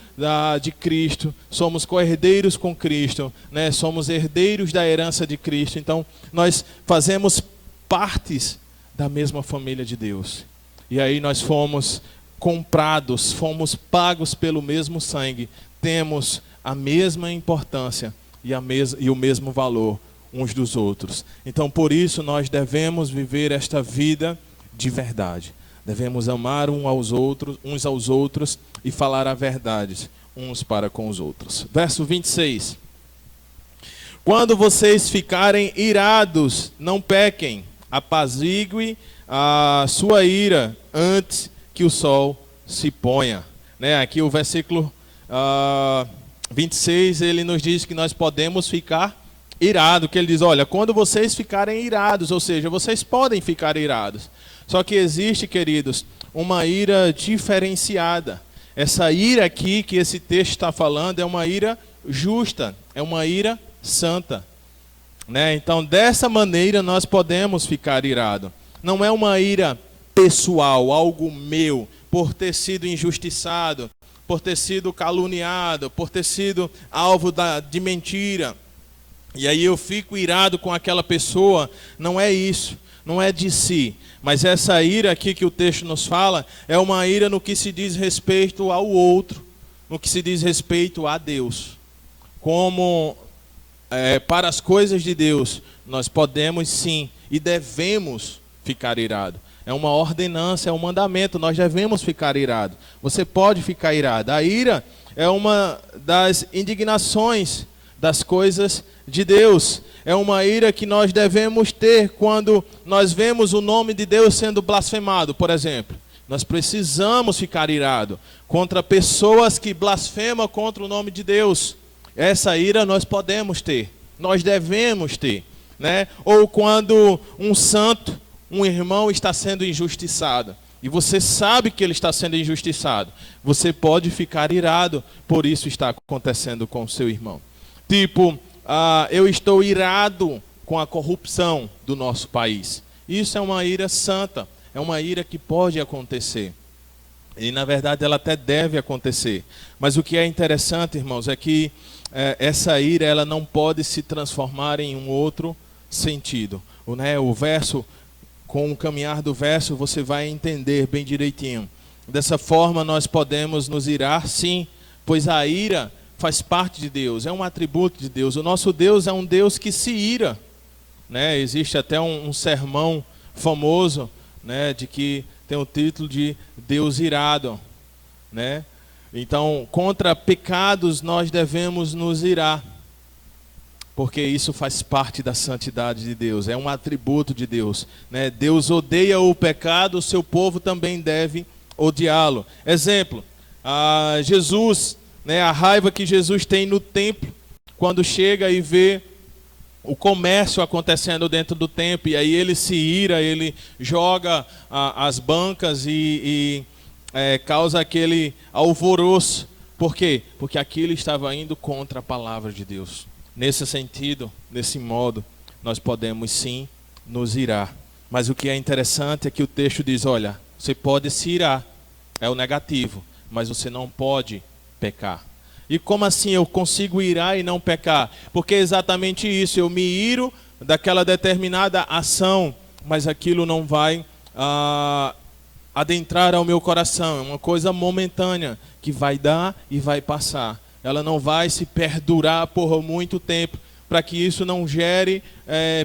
de Cristo, somos co-herdeiros com Cristo, né? Somos herdeiros da herança de Cristo. Então, nós fazemos partes da mesma família de Deus. E aí nós fomos comprados, fomos pagos pelo mesmo sangue, temos a mesma importância e o mesmo valor uns dos outros. Então, por isso, nós devemos viver esta vida de verdade. Devemos amar uns aos outros e falar a verdade uns para com os outros. Verso 26. Quando vocês ficarem irados, não pequem, apazigue a sua ira antes que o sol se ponha. Né? Aqui o versículo 26, ele nos diz que nós podemos ficar irados, que ele diz, olha, quando vocês ficarem irados, ou seja, vocês podem ficar irados. Só que existe, queridos, uma ira diferenciada. Essa ira aqui que esse texto está falando é uma ira justa, é uma ira santa. Né? Então, dessa maneira, nós podemos ficar irados. Não é uma ira pessoal, algo meu, por ter sido injustiçado, por ter sido caluniado, por ter sido alvo de mentira. E aí eu fico irado com aquela pessoa. Não é isso, não é de si. Mas essa ira aqui que o texto nos fala é uma ira no que se diz respeito ao outro, no que se diz respeito a Deus. Como para as coisas de Deus, nós podemos sim e devemos ficar irado. É uma ordenança, é um mandamento, nós devemos ficar irado. Você pode ficar irado. A ira é uma das indignações das coisas de Deus. É uma ira que nós devemos ter quando nós vemos o nome de Deus sendo blasfemado, por exemplo. Nós precisamos ficar irado contra pessoas que blasfemam contra o nome de Deus. Essa ira nós podemos ter, nós devemos ter, né? Ou quando um santo, um irmão está sendo injustiçado, e você sabe que ele está sendo injustiçado, você pode ficar irado por isso está acontecendo com o seu irmão. Tipo, eu estou irado com a corrupção do nosso país. Isso é uma ira santa, é uma ira que pode acontecer. E na verdade ela até deve acontecer. Mas o que é interessante, irmãos, é que essa ira ela não pode se transformar em um outro sentido. O verso, com o caminhar do verso, você vai entender bem direitinho. Dessa forma nós podemos nos irar, sim, pois a ira faz parte de Deus, é um atributo de Deus. O nosso Deus é um Deus que se ira. Né? Existe até um sermão famoso, né, de que tem o título de Deus irado. Né? Então, contra pecados nós devemos nos irar, porque isso faz parte da santidade de Deus, é um atributo de Deus. Né? Deus odeia o pecado, o seu povo também deve odiá-lo. Exemplo, Jesus, né, a raiva que Jesus tem no templo, quando chega e vê o comércio acontecendo dentro do templo, e aí ele se ira, ele joga as bancas e causa aquele alvoroço. Por quê? Porque aquilo estava indo contra a palavra de Deus. Nesse sentido, nesse modo, nós podemos sim nos irar. Mas o que é interessante é que o texto diz, olha, você pode se irar, é o negativo, mas você não pode pecar. E como assim eu consigo irar e não pecar? Porque é exatamente isso, eu me iro daquela determinada ação, mas aquilo não vai adentrar ao meu coração, é uma coisa momentânea, que vai dar e vai passar. Ela não vai se perdurar por muito tempo, para que isso não gere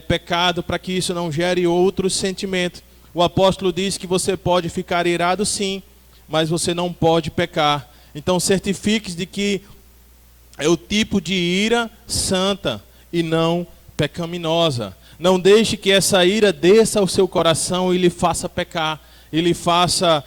pecado, para que isso não gere outros sentimentos. O apóstolo diz que você pode ficar irado sim, mas você não pode pecar. Então certifique-se de que é o tipo de ira santa e não pecaminosa. Não deixe que essa ira desça ao seu coração e lhe faça pecar, e lhe faça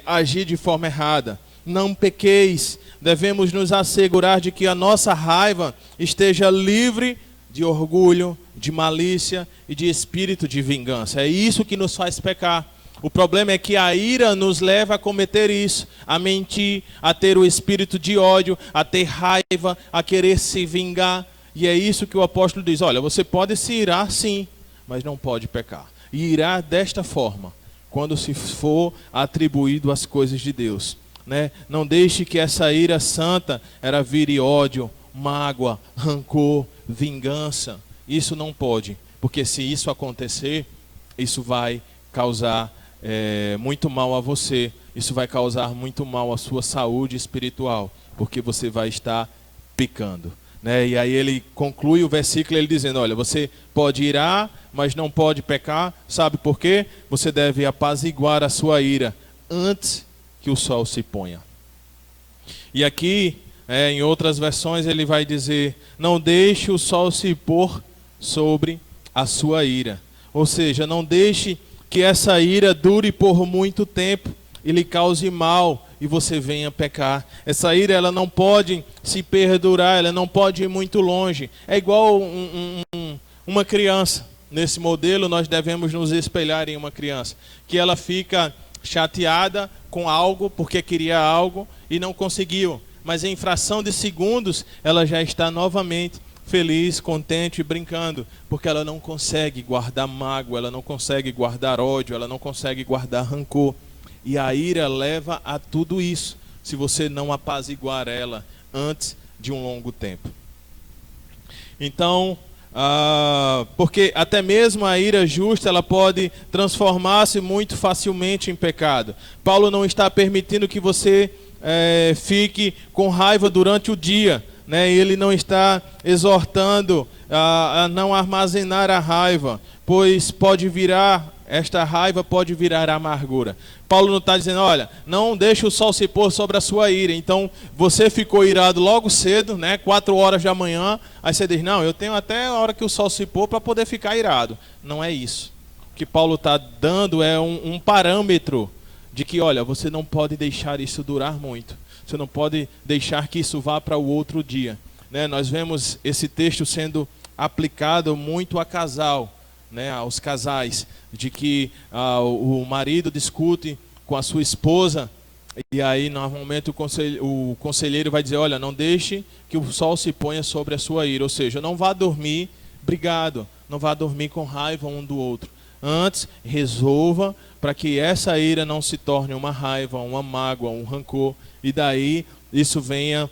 agir de forma errada. Não pequeis. Devemos nos assegurar de que a nossa raiva esteja livre de orgulho, de malícia e de espírito de vingança. É isso que nos faz pecar. O problema é que a ira nos leva a cometer isso, a mentir, a ter o espírito de ódio, a ter raiva, a querer se vingar. E é isso que o apóstolo diz, olha, você pode se irar sim, mas não pode pecar. E irar desta forma, quando se for atribuído às coisas de Deus. Né? Não deixe que essa ira santa vire ódio, mágoa, rancor, vingança. Isso não pode, porque se isso acontecer, isso vai causar muito mal a você. Isso vai causar muito mal à sua saúde espiritual, porque você vai estar pecando. Né? E aí ele conclui o versículo ele dizendo, olha, você pode irar, mas não pode pecar. Sabe por quê? Você deve apaziguar a sua ira antes que o sol se ponha. E aqui, em outras versões, ele vai dizer, não deixe o sol se pôr sobre a sua ira. Ou seja, não deixe que essa ira dure por muito tempo e lhe cause mal e você venha pecar. Essa ira ela não pode se perdurar, ela não pode ir muito longe. É igual uma criança. Nesse modelo nós devemos nos espelhar em uma criança, que ela fica chateada com algo porque queria algo e não conseguiu. Mas em fração de segundos ela já está novamente feliz, contente e brincando, porque ela não consegue guardar mágoa, ela não consegue guardar ódio, ela não consegue guardar rancor. E a ira leva a tudo isso, se você não apaziguar ela antes de um longo tempo. Então, porque até mesmo a ira justa, ela pode transformar-se muito facilmente em pecado. Paulo não está permitindo que você fique com raiva durante o dia, né? Ele não está exortando a não armazenar a raiva, pois esta raiva pode virar amargura. Paulo não está dizendo, olha, não deixe o sol se pôr sobre a sua ira. Então, você ficou irado logo cedo, né, 4 horas da manhã, aí você diz, não, eu tenho até a hora que o sol se pôr para poder ficar irado. Não é isso. O que Paulo está dando é um parâmetro de que, olha, você não pode deixar isso durar muito. Você não pode deixar que isso vá para o outro dia. Né? Nós vemos esse texto sendo aplicado muito a casal, né, aos casais, de que o marido discute com a sua esposa e aí normalmente o conselheiro vai dizer, olha, não deixe que o sol se ponha sobre a sua ira, ou seja, não vá dormir brigado, não vá dormir com raiva um do outro. Antes, resolva para que essa ira não se torne uma raiva, uma mágoa, um rancor, e daí isso venha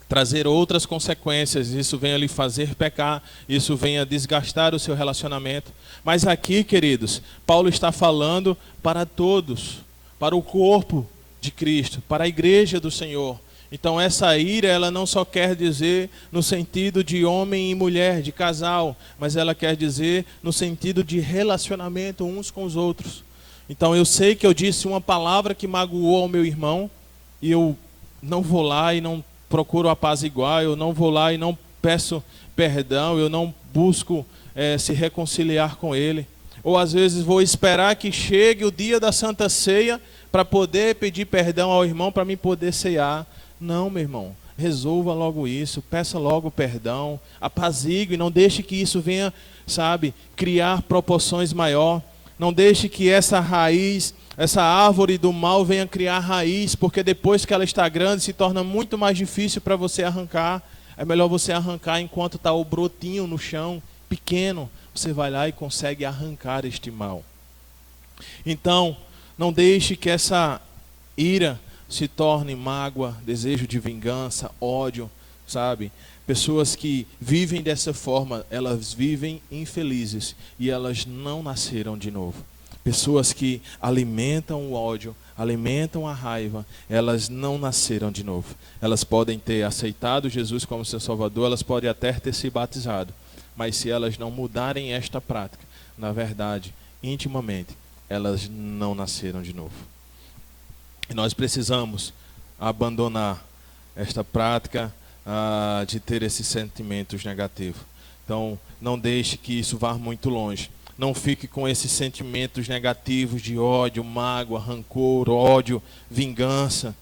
trazer outras consequências, isso venha lhe fazer pecar, isso venha desgastar o seu relacionamento. Mas aqui, queridos, Paulo está falando para todos, para o corpo de Cristo, para a igreja do Senhor. Então essa ira, ela não só quer dizer no sentido de homem e mulher, de casal, mas ela quer dizer no sentido de relacionamento uns com os outros. Então eu sei que eu disse uma palavra que magoou ao meu irmão, e eu não vou lá e não procuro apaziguar, eu não vou lá e não peço perdão, eu não busco se reconciliar com ele. Ou às vezes vou esperar que chegue o dia da Santa Ceia para poder pedir perdão ao irmão para mim poder ceiar. Não, meu irmão, resolva logo isso, peça logo perdão, apazigue, não deixe que isso venha, criar proporções maior. Não deixe que essa raiz, essa árvore do mal venha criar raiz, porque depois que ela está grande se torna muito mais difícil para você arrancar. É melhor você arrancar enquanto está o brotinho no chão, pequeno. Você vai lá e consegue arrancar este mal. Então, não deixe que essa ira se torne mágoa, desejo de vingança, ódio, Pessoas que vivem dessa forma, elas vivem infelizes e elas não nasceram de novo. Pessoas que alimentam o ódio, alimentam a raiva, elas não nasceram de novo. Elas podem ter aceitado Jesus como seu Salvador, elas podem até ter se batizado, mas se elas não mudarem esta prática, na verdade, intimamente, elas não nasceram de novo. E nós precisamos abandonar esta prática de ter esses sentimentos negativos. Então, não deixe que isso vá muito longe. Não fique com esses sentimentos negativos de ódio, mágoa, rancor, ódio, vingança,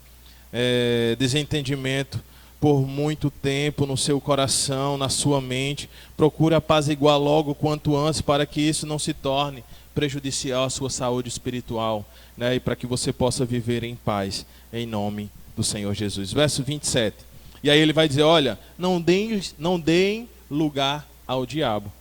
desentendimento por muito tempo no seu coração, na sua mente. Procure apaziguar logo quanto antes para que isso não se torne prejudicial à sua saúde espiritual, né? E para que você possa viver em paz, em nome do Senhor Jesus. Verso 27. E aí ele vai dizer, olha, não deem lugar ao diabo.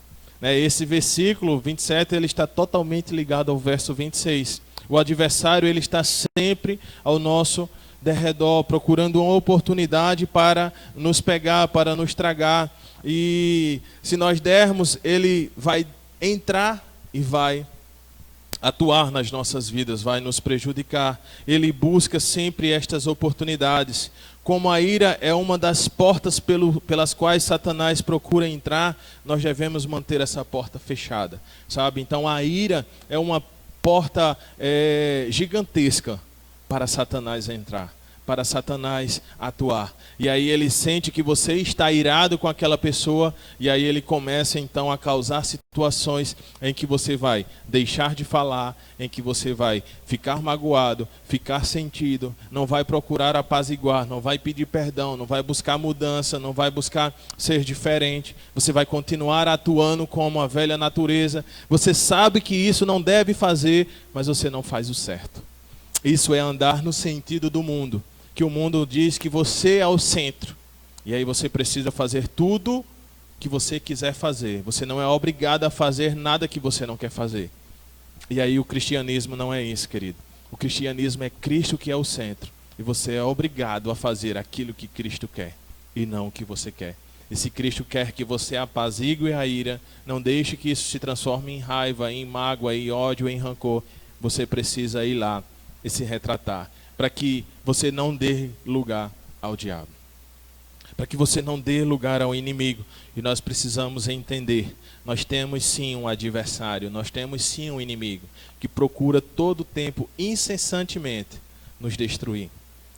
Esse versículo 27, ele está totalmente ligado ao verso 26. O adversário, ele está sempre ao nosso derredor, procurando uma oportunidade para nos pegar, para nos tragar. E se nós dermos, ele vai entrar e vai atuar nas nossas vidas, vai nos prejudicar. Ele busca sempre estas oportunidades. como a ira é uma das portas pelas quais Satanás procura entrar, nós devemos manter essa porta fechada, sabe? Então a ira é uma porta gigantesca para Satanás entrar, para Satanás atuar. E aí ele sente que você está irado com aquela pessoa, e aí ele começa então a causar situações em que você vai deixar de falar, em que você vai ficar magoado, ficar sentido, não vai procurar apaziguar, não vai pedir perdão, não vai buscar mudança, não vai buscar ser diferente. Você vai continuar atuando como a velha natureza. Você sabe que isso não deve fazer, mas você não faz o certo. Isso é andar no sentido do mundo, que o mundo diz que você é o centro, e aí você precisa fazer tudo que você quiser fazer. Você não é obrigado a fazer nada que você não quer fazer. E aí o cristianismo não é isso, querido. O cristianismo é Cristo que é o centro, e você é obrigado a fazer aquilo que Cristo quer, e não o que você quer. E se Cristo quer que você apazigue a ira, não deixe que isso se transforme em raiva, em mágoa, em ódio, em rancor. Você precisa ir lá e se retratar, para que você não dê lugar ao diabo, para que você não dê lugar ao inimigo. E nós precisamos entender, nós temos sim um adversário, nós temos sim um inimigo, que procura todo o tempo, incessantemente, nos destruir,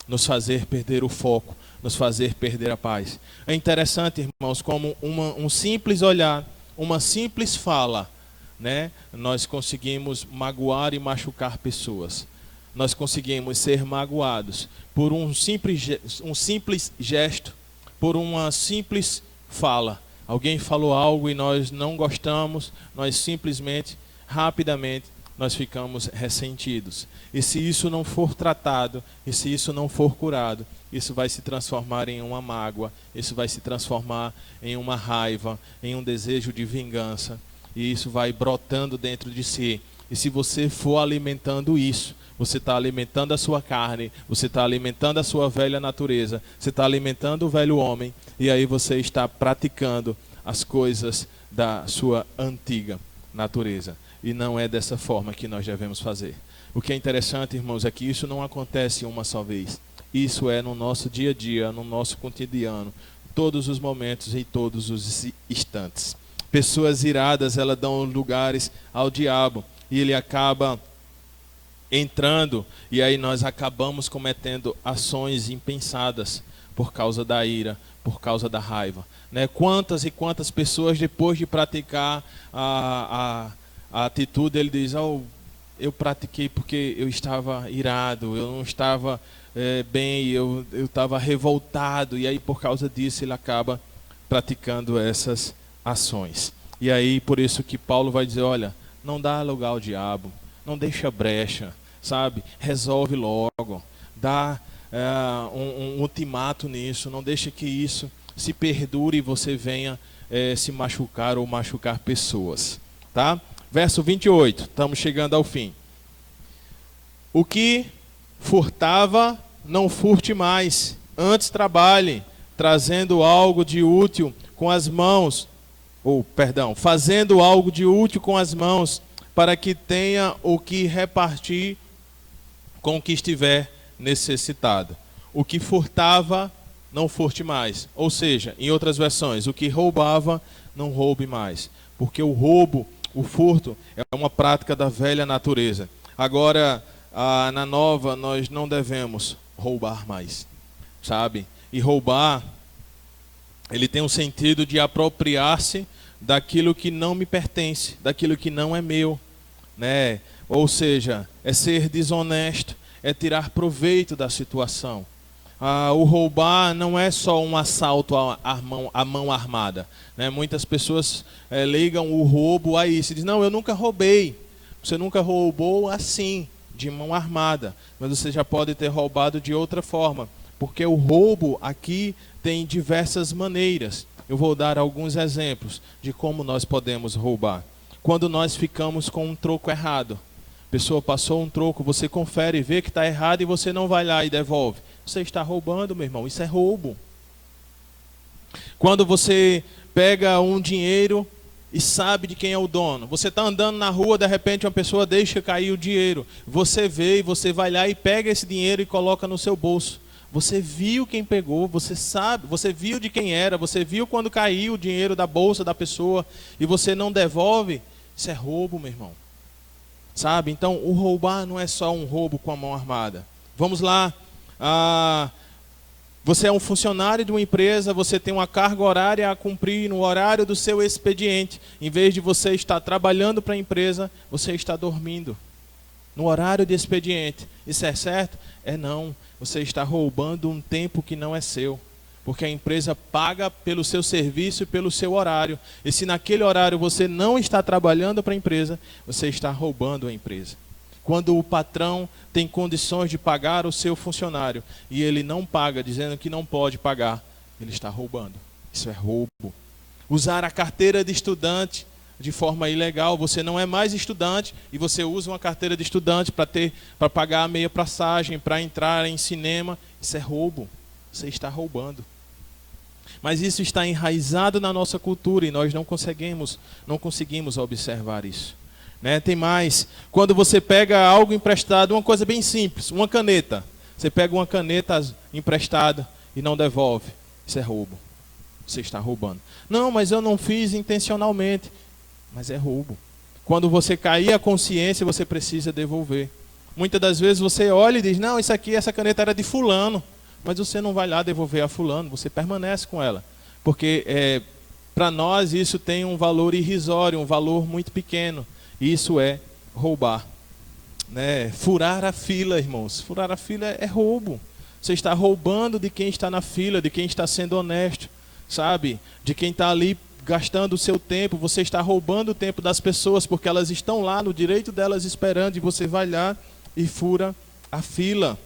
nos fazer perder o foco, nos fazer perder a paz. É interessante, irmãos, como um simples olhar, uma simples fala, né, nós conseguimos magoar e machucar pessoas. Nós conseguimos ser magoados por um simples gesto, por uma simples fala. Alguém falou algo e nós não gostamos, nós simplesmente, rapidamente, nós ficamos ressentidos. E se isso não for tratado, e se isso não for curado, isso vai se transformar em uma mágoa, isso vai se transformar em uma raiva, em um desejo de vingança, e isso vai brotando dentro de si. E se você for alimentando isso, você está alimentando a sua carne, você está alimentando a sua velha natureza, você está alimentando o velho homem, e aí você está praticando as coisas da sua antiga natureza. E não é dessa forma que nós devemos fazer. O que é interessante, irmãos, é que isso não acontece uma só vez. Isso é no nosso dia a dia, no nosso cotidiano, todos os momentos e todos os instantes. Pessoas iradas, elas dão lugares ao diabo, e ele acaba entrando, e aí nós acabamos cometendo ações impensadas por causa da ira, por causa da raiva, né? Quantas e quantas pessoas, depois de praticar a atitude, ele diz: eu pratiquei porque eu estava irado, eu não estava bem, eu estava revoltado, e aí por causa disso ele acaba praticando essas ações. E aí por isso que Paulo vai dizer: olha, não dá lugar ao diabo, não deixa brecha, sabe? Resolve logo, dá um ultimato nisso, não deixa que isso se perdure e você venha se machucar ou machucar pessoas, tá? Verso 28, estamos chegando ao fim. O que furtava, não furte mais, antes trabalhe, trazendo algo de útil com as mãos, fazendo algo de útil com as mãos, para que tenha o que repartir com o que estiver necessitado. O que furtava, não furte mais. Ou seja, em outras versões, o que roubava, não roube mais. Porque o roubo, o furto, é uma prática da velha natureza. Agora, na nova, nós não devemos roubar mais, sabe? E roubar, ele tem um sentido de apropriar-se daquilo que não me pertence, daquilo que não é meu, né? Ou seja, é ser desonesto, é tirar proveito da situação. O roubar não é só um assalto à mão armada, né? Muitas pessoas ligam o roubo a isso, dizem: não, eu nunca roubei. Você nunca roubou assim, de mão armada, mas você já pode ter roubado de outra forma, porque o roubo aqui tem diversas maneiras. Eu vou dar alguns exemplos de como nós podemos roubar. Quando nós ficamos com um troco errado, a pessoa passou um troco, você confere e vê que está errado e você não vai lá e devolve. Você está roubando, meu irmão, isso é roubo. Quando você pega um dinheiro e sabe de quem é o dono, você está andando na rua, de repente uma pessoa deixa cair o dinheiro, você vê e você vai lá e pega esse dinheiro e coloca no seu bolso. Você viu quem pegou, você sabe, você viu de quem era, você viu quando caiu o dinheiro da bolsa da pessoa e você não devolve, isso é roubo, meu irmão. Sabe? Então, o roubar não é só um roubo com a mão armada. Vamos lá, você é um funcionário de uma empresa, você tem uma carga horária a cumprir no horário do seu expediente. Em vez de você estar trabalhando para a empresa, você está dormindo no horário de expediente. Isso é certo? É não. Você está roubando um tempo que não é seu. Porque a empresa paga pelo seu serviço e pelo seu horário. E se naquele horário você não está trabalhando para a empresa, você está roubando a empresa. Quando o patrão tem condições de pagar o seu funcionário e ele não paga, dizendo que não pode pagar, ele está roubando. Isso é roubo. Usar a carteira de estudante de forma ilegal. Você não é mais estudante e você usa uma carteira de estudante para pagar a meia passagem, para entrar em cinema. Isso é roubo. Você está roubando. Mas isso está enraizado na nossa cultura e nós não conseguimos observar isso. Né? Tem mais, quando você pega algo emprestado, uma coisa bem simples, uma caneta. Você pega uma caneta emprestada e não devolve. Isso é roubo. Você está roubando. Não, mas eu não fiz intencionalmente. Mas é roubo. Quando você cair a consciência, você precisa devolver. Muitas das vezes você olha e diz, não, essa caneta era de fulano. Mas você não vai lá devolver a fulano, você permanece com ela. Porque para nós isso tem um valor irrisório, um valor muito pequeno. Isso é roubar. Né? Furar a fila, irmãos. Furar a fila é roubo. Você está roubando de quem está na fila, de quem está sendo honesto, sabe? De quem está ali gastando o seu tempo. Você está roubando o tempo das pessoas porque elas estão lá no direito delas esperando e você vai lá e fura a fila.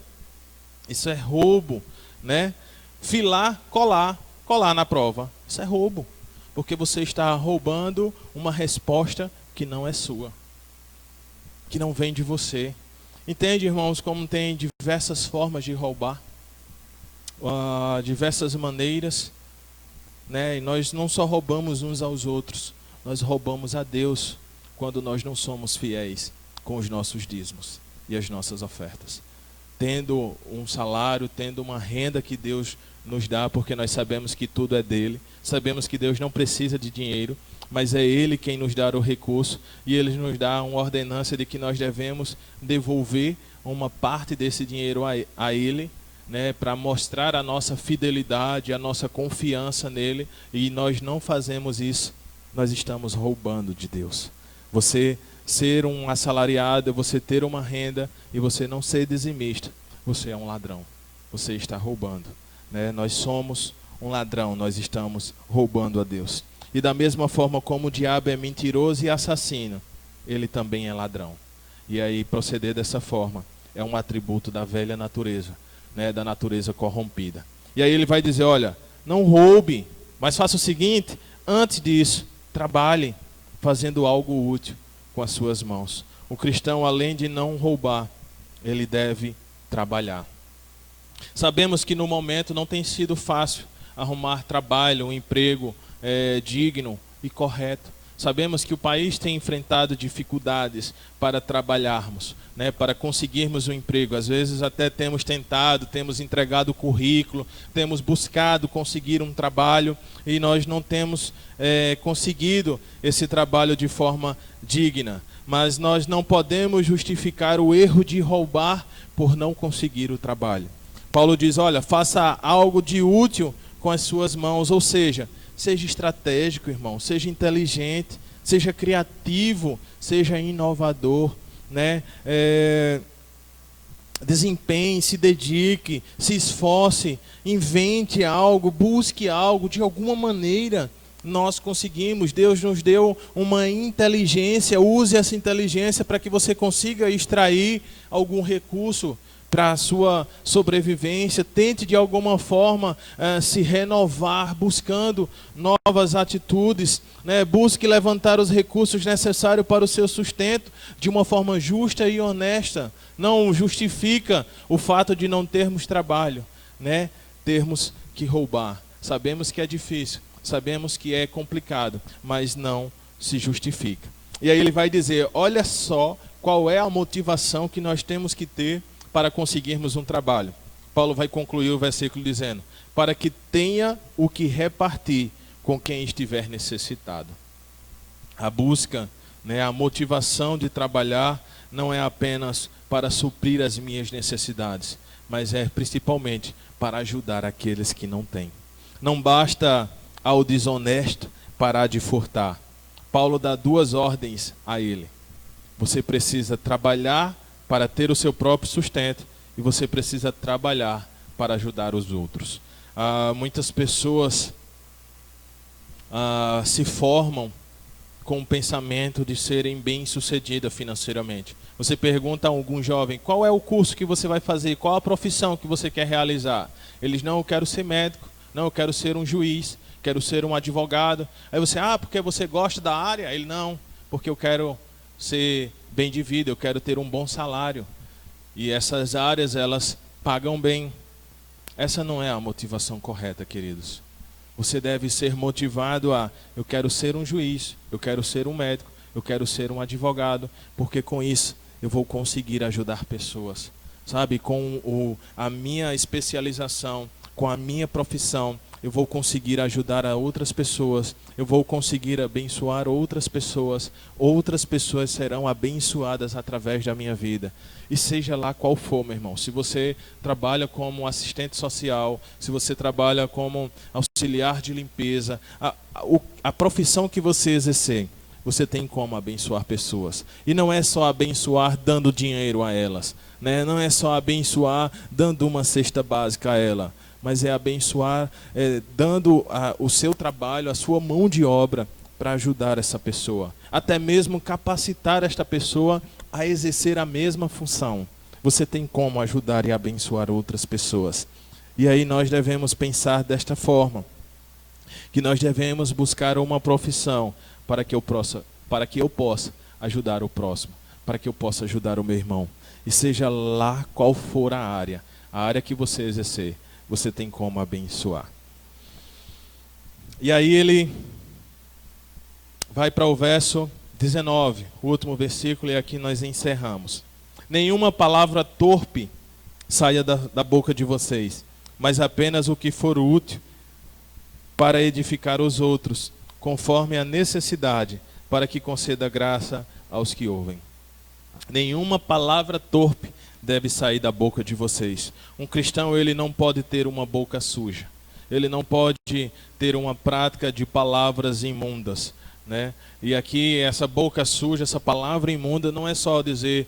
Isso é roubo, né? Filar, colar na prova. Isso é roubo, porque você está roubando uma resposta que não é sua, que não vem de você. Entende, irmãos, como tem diversas formas de roubar, diversas maneiras, né? E nós não só roubamos uns aos outros, nós roubamos a Deus quando nós não somos fiéis com os nossos dízimos e as nossas ofertas. Tendo um salário, tendo uma renda que Deus nos dá, porque nós sabemos que tudo é dele, sabemos que Deus não precisa de dinheiro, mas é Ele quem nos dá o recurso, e Ele nos dá uma ordenança de que nós devemos devolver uma parte desse dinheiro a Ele, né, para mostrar a nossa fidelidade, a nossa confiança nele, e nós não fazemos isso, nós estamos roubando de Deus. Você ser um assalariado, você ter uma renda e você não ser dizimista, você é um ladrão, você está roubando, né? Nós somos um ladrão, nós estamos roubando a Deus. E da mesma forma como o diabo é mentiroso e assassino, ele também é ladrão. E aí proceder dessa forma é um atributo da velha natureza, né? Da natureza corrompida. E aí ele vai dizer, olha, não roube, mas faça o seguinte, antes disso, trabalhe fazendo algo útil com as suas mãos. O cristão, além de não roubar, ele deve trabalhar. Sabemos que no momento não tem sido fácil arrumar trabalho, um emprego digno e correto. Sabemos que o país tem enfrentado dificuldades para trabalharmos, né, para conseguirmos um emprego. Às vezes até temos tentado, temos entregado o currículo, temos buscado conseguir um trabalho e nós não temos conseguido esse trabalho de forma digna. Mas nós não podemos justificar o erro de roubar por não conseguir o trabalho. Paulo diz, olha, faça algo de útil com as suas mãos, ou seja, seja estratégico, irmão, seja inteligente, seja criativo, seja inovador, né? Desempenhe, se dedique, se esforce, invente algo, busque algo, de alguma maneira nós conseguimos. Deus nos deu uma inteligência, use essa inteligência para que você consiga extrair algum recurso para a sua sobrevivência. Tente de alguma forma se renovar, buscando novas atitudes, né? Busque levantar os recursos necessários para o seu sustento de uma forma justa e honesta. Não justifica o fato de não termos trabalho, né? Termos que roubar. Sabemos que é difícil, sabemos que é complicado, mas não se justifica. E aí ele vai dizer, olha só qual é a motivação que nós temos que ter para conseguirmos um trabalho. Paulo vai concluir o versículo dizendo: para que tenha o que repartir com quem estiver necessitado. A busca, a motivação de trabalhar não é apenas para suprir as minhas necessidades, mas é principalmente para ajudar aqueles que não têm. Não basta ao desonesto parar de furtar. Paulo dá 2 ordens a ele. Você precisa trabalhar para ter o seu próprio sustento e você precisa trabalhar para ajudar os outros. Muitas pessoas se formam com o pensamento de serem bem-sucedidas financeiramente. Você pergunta a algum jovem: qual é o curso que você vai fazer? Qual a profissão que você quer realizar? Eles: não, eu quero ser médico. Não, eu quero ser um juiz. Quero ser um advogado. Aí você: porque você gosta da área? Ele: não, porque eu quero ser bem de vida, eu quero ter um bom salário. E essas áreas, elas pagam bem. Essa não é a motivação correta, queridos. Você deve ser motivado a: eu quero ser um juiz, eu quero ser um médico, eu quero ser um advogado, porque com isso eu vou conseguir ajudar pessoas. Sabe, com a minha especialização, com a minha profissão, eu vou conseguir ajudar a outras pessoas, eu vou conseguir abençoar outras pessoas serão abençoadas através da minha vida. E seja lá qual for, meu irmão, se você trabalha como assistente social, se você trabalha como auxiliar de limpeza, a profissão que você exercer, você tem como abençoar pessoas. E não é só abençoar dando dinheiro a elas, não é só abençoar dando uma cesta básica a ela, mas é abençoar dando o seu trabalho, a sua mão de obra para ajudar essa pessoa. Até mesmo capacitar esta pessoa a exercer a mesma função. Você tem como ajudar e abençoar outras pessoas. E aí nós devemos pensar desta forma, que nós devemos buscar uma profissão para que eu possa ajudar o próximo, para que eu possa ajudar o meu irmão. E seja lá qual for a área que você exercer, você tem como abençoar. E aí ele vai para o verso 19, o último versículo, e aqui nós encerramos. Nenhuma palavra torpe saia da boca de vocês, mas apenas o que for útil para edificar os outros, conforme a necessidade, para que conceda graça aos que ouvem. Nenhuma palavra torpe deve sair da boca de vocês. Um cristão, ele não pode ter uma boca suja. Ele não pode ter uma prática de palavras imundas, E aqui, essa boca suja, essa palavra imunda, não é só dizer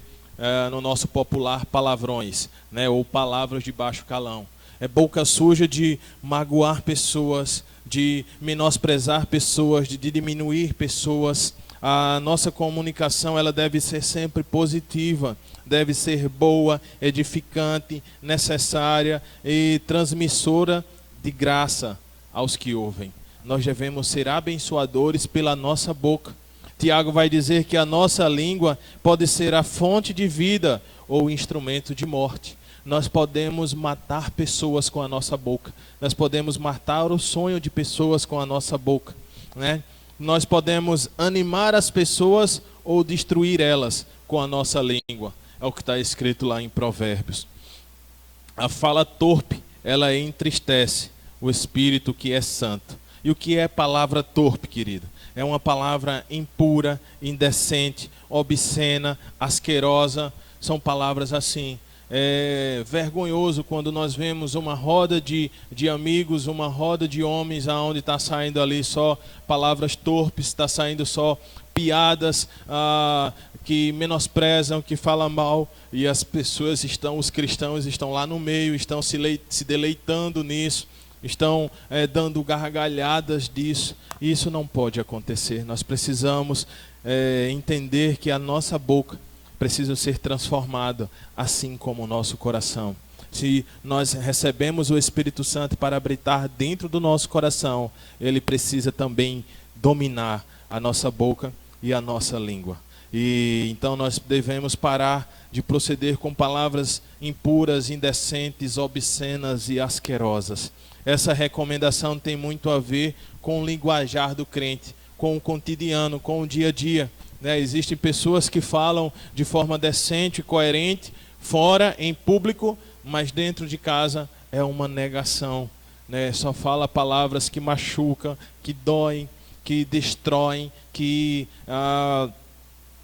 no nosso popular palavrões, ou palavras de baixo calão. É boca suja de magoar pessoas, de menosprezar pessoas, de diminuir pessoas. A nossa comunicação, ela deve ser sempre positiva, deve ser boa, edificante, necessária e transmissora de graça aos que ouvem. Nós devemos ser abençoadores pela nossa boca. Tiago vai dizer que a nossa língua pode ser a fonte de vida ou instrumento de morte. Nós podemos matar pessoas com a nossa boca. Nós podemos matar o sonho de pessoas com a nossa boca, Nós podemos animar as pessoas ou destruir elas com a nossa língua. É o que está escrito lá em Provérbios. A fala torpe, ela entristece o espírito que é santo. E o que é palavra torpe, querido? É uma palavra impura, indecente, obscena, asquerosa. São palavras assim. É vergonhoso quando nós vemos uma roda de amigos, uma roda de homens, onde está saindo ali só palavras torpes, está saindo só piadas que menosprezam, que falam mal, e os cristãos estão lá no meio, estão se deleitando nisso, estão dando gargalhadas disso. Isso não pode acontecer. Nós precisamos entender que a nossa boca precisa ser transformada, assim como o nosso coração. Se nós recebemos o Espírito Santo para habitar dentro do nosso coração, ele precisa também dominar a nossa boca e a nossa língua. E então nós devemos parar de proceder com palavras impuras, indecentes, obscenas e asquerosas. Essa recomendação tem muito a ver com o linguajar do crente, com o cotidiano, com o dia a dia. Existem pessoas que falam de forma decente, coerente, fora, em público, mas dentro de casa é uma negação, né? Só fala palavras que machucam, que doem, que destroem, que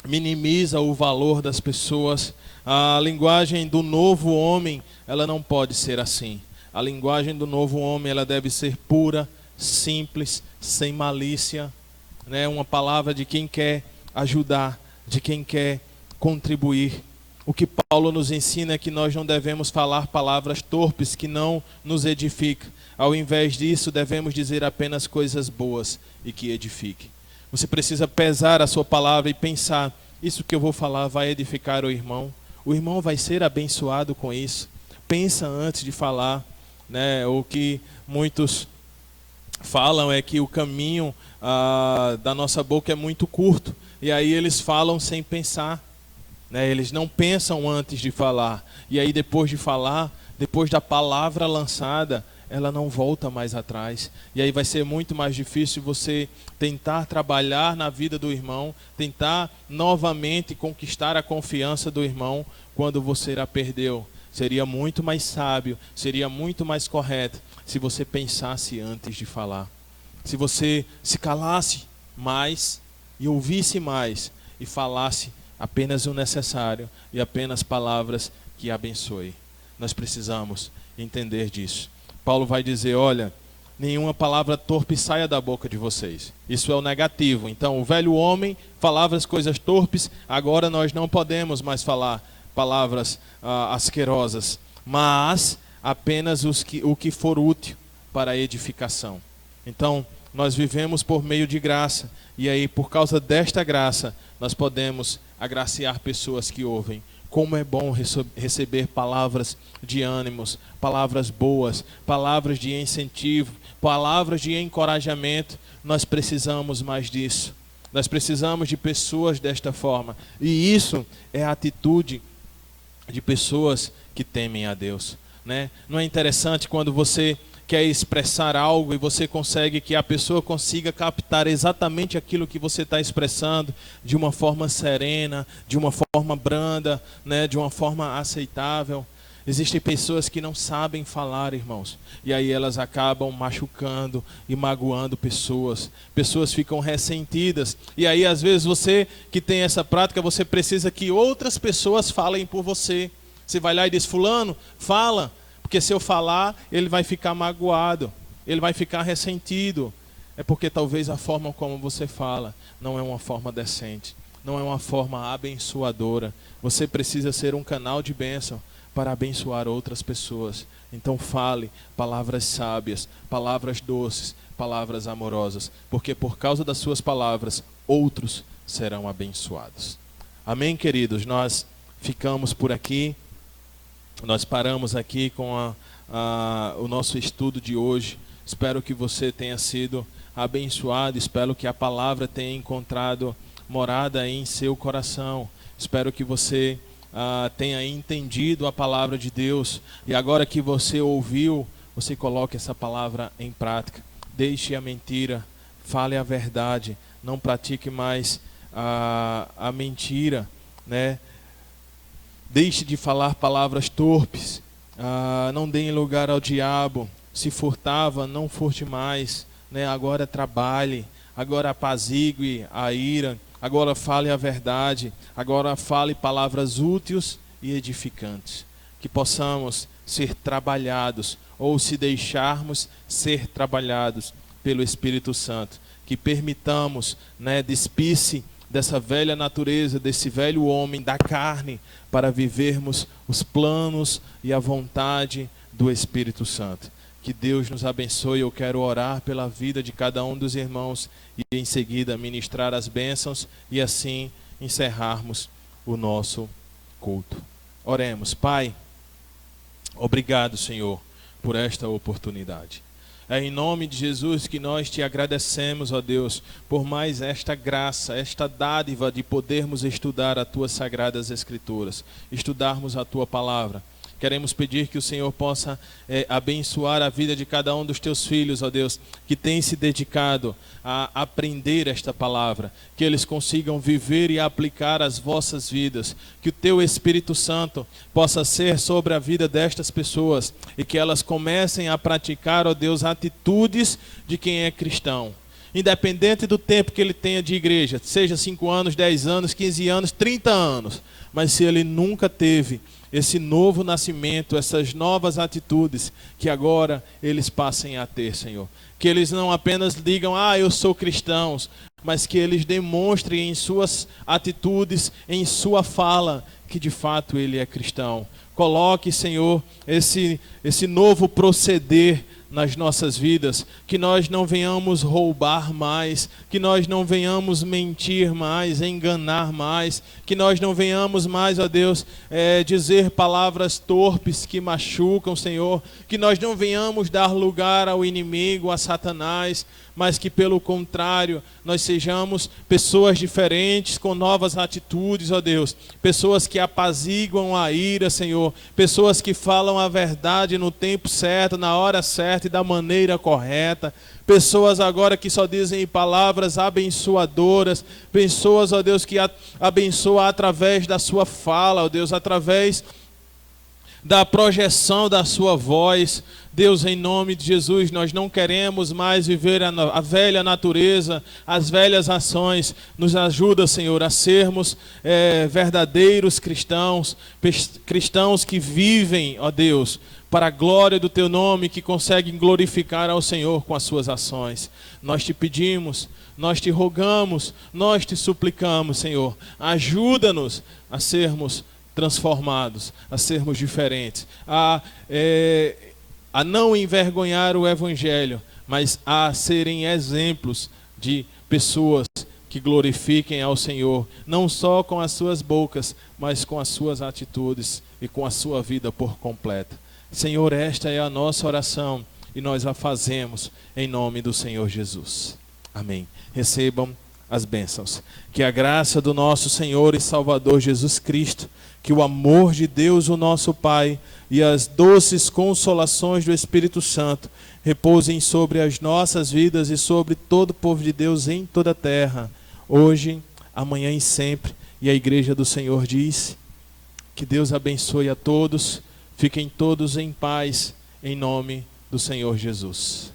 minimiza o valor das pessoas. A linguagem do novo homem, ela não pode ser assim. A linguagem do novo homem, ela deve ser pura, simples, sem malícia, né? Uma palavra de quem quer ajudar, de quem quer contribuir. O que Paulo nos ensina é que nós não devemos falar palavras torpes que não nos edificam. Ao invés disso, devemos dizer apenas coisas boas e que edifiquem. Você precisa pesar a sua palavra e pensar: isso que eu vou falar vai edificar o irmão? O irmão vai ser abençoado com isso? Pensa antes de falar, né? O que muitos falam é que o caminho da nossa boca é muito curto. E aí eles falam sem pensar, né? Eles não pensam antes de falar. E aí depois de falar, depois da palavra lançada, ela não volta mais atrás. E aí vai ser muito mais difícil você tentar trabalhar na vida do irmão, tentar novamente conquistar a confiança do irmão quando você a perdeu. Seria muito mais sábio, seria muito mais correto se você pensasse antes de falar. Se você se calasse mais e ouvisse mais e falasse apenas o necessário e apenas palavras que abençoem. Nós precisamos entender disso. Paulo vai dizer: olha, nenhuma palavra torpe saia da boca de vocês. Isso é o negativo. Então, o velho homem falava as coisas torpes, agora nós não podemos mais falar palavras asquerosas, mas apenas o que for útil para a edificação. Então, nós vivemos por meio de graça, e aí, por causa desta graça, nós podemos agraciar pessoas que ouvem. Como é bom receber palavras de ânimos, palavras boas, palavras de incentivo, palavras de encorajamento. Nós precisamos mais disso. Nós precisamos de pessoas desta forma. E isso é a atitude de pessoas que temem a Deus, né? Não é interessante quando você quer expressar algo e você consegue que a pessoa consiga captar exatamente aquilo que você está expressando de uma forma serena, de uma forma branda, né? De uma forma aceitável. Existem pessoas que não sabem falar, irmãos, e aí elas acabam machucando e magoando pessoas. Pessoas ficam ressentidas, e aí às vezes você que tem essa prática, você precisa que outras pessoas falem por você. Você vai lá e diz: fulano, fala, porque se eu falar, ele vai ficar magoado, ele vai ficar ressentido. É porque talvez a forma como você fala não é uma forma decente, não é uma forma abençoadora. Você precisa ser um canal de bênção para abençoar outras pessoas. Então fale palavras sábias, palavras doces, palavras amorosas, porque por causa das suas palavras, outros serão abençoados. Amém, queridos? Nós ficamos por aqui, nós paramos aqui com o nosso estudo de hoje. Espero que você tenha sido abençoado, espero que a palavra tenha encontrado morada em seu coração. Espero que você tenha entendido a palavra de Deus, e agora que você ouviu, você coloque essa palavra em prática. Deixe a mentira, fale a verdade, não pratique mais a mentira, né? Deixe de falar palavras torpes, não dê lugar ao diabo. Se furtava, não furte mais, né? Agora trabalhe, agora apazigue a ira, agora fale a verdade, agora fale palavras úteis e edificantes. Que possamos ser trabalhados, ou se deixarmos ser trabalhados pelo Espírito Santo. Que permitamos, né, despir-se dessa velha natureza, desse velho homem da carne, para vivermos os planos e a vontade do Espírito Santo. Que Deus nos abençoe. Eu quero orar pela vida de cada um dos irmãos e em seguida ministrar as bênçãos e assim encerrarmos o nosso culto. Oremos. Pai, obrigado, Senhor, por esta oportunidade. É em nome de Jesus que nós te agradecemos, ó Deus, por mais esta graça, esta dádiva de podermos estudar as tuas sagradas escrituras, estudarmos a tua palavra. Queremos pedir que o Senhor possa abençoar a vida de cada um dos teus filhos, ó Deus, que tem se dedicado a aprender esta palavra, que eles consigam viver e aplicar as vossas vidas, que o teu Espírito Santo possa ser sobre a vida destas pessoas e que elas comecem a praticar, ó Deus, atitudes de quem é cristão. Independente do tempo que ele tenha de igreja, seja 5 anos, 10 anos, 15 anos, 30 anos, mas se ele nunca teve esse novo nascimento, essas novas atitudes, que agora eles passem a ter, Senhor. Que eles não apenas digam, eu sou cristãos, mas que eles demonstrem em suas atitudes, em sua fala, que de fato ele é cristão. Coloque, Senhor, esse novo proceder nas nossas vidas, que nós não venhamos roubar mais, que nós não venhamos mentir mais, enganar mais, que nós não venhamos mais, ó Deus, dizer palavras torpes que machucam, Senhor, que nós não venhamos dar lugar ao inimigo, a Satanás, mas que pelo contrário, nós sejamos pessoas diferentes, com novas atitudes, ó Deus, pessoas que apaziguam a ira, Senhor, pessoas que falam a verdade no tempo certo, na hora certa e da maneira correta, pessoas agora que só dizem palavras abençoadoras, pessoas, ó Deus, que abençoam através da sua fala, ó Deus, através da projeção da sua voz. Deus, em nome de Jesus, nós não queremos mais viver a velha natureza, as velhas ações. Nos ajuda, Senhor, a sermos verdadeiros cristãos, cristãos que vivem, ó Deus, para a glória do Teu nome, que conseguem glorificar ao Senhor com as suas ações. Nós te pedimos, nós te rogamos, nós te suplicamos, Senhor, ajuda-nos a sermos transformados, a sermos diferentes, a não envergonhar o Evangelho, mas a serem exemplos de pessoas que glorifiquem ao Senhor, não só com as suas bocas, mas com as suas atitudes e com a sua vida por completa. Senhor, esta é a nossa oração e nós a fazemos em nome do Senhor Jesus. Amém. Recebam as bênçãos. Que a graça do nosso Senhor e Salvador Jesus Cristo, que o amor de Deus, o nosso Pai, e as doces consolações do Espírito Santo repousem sobre as nossas vidas e sobre todo o povo de Deus em toda a terra, hoje, amanhã e sempre. E a Igreja do Senhor diz: que Deus abençoe a todos, fiquem todos em paz, em nome do Senhor Jesus.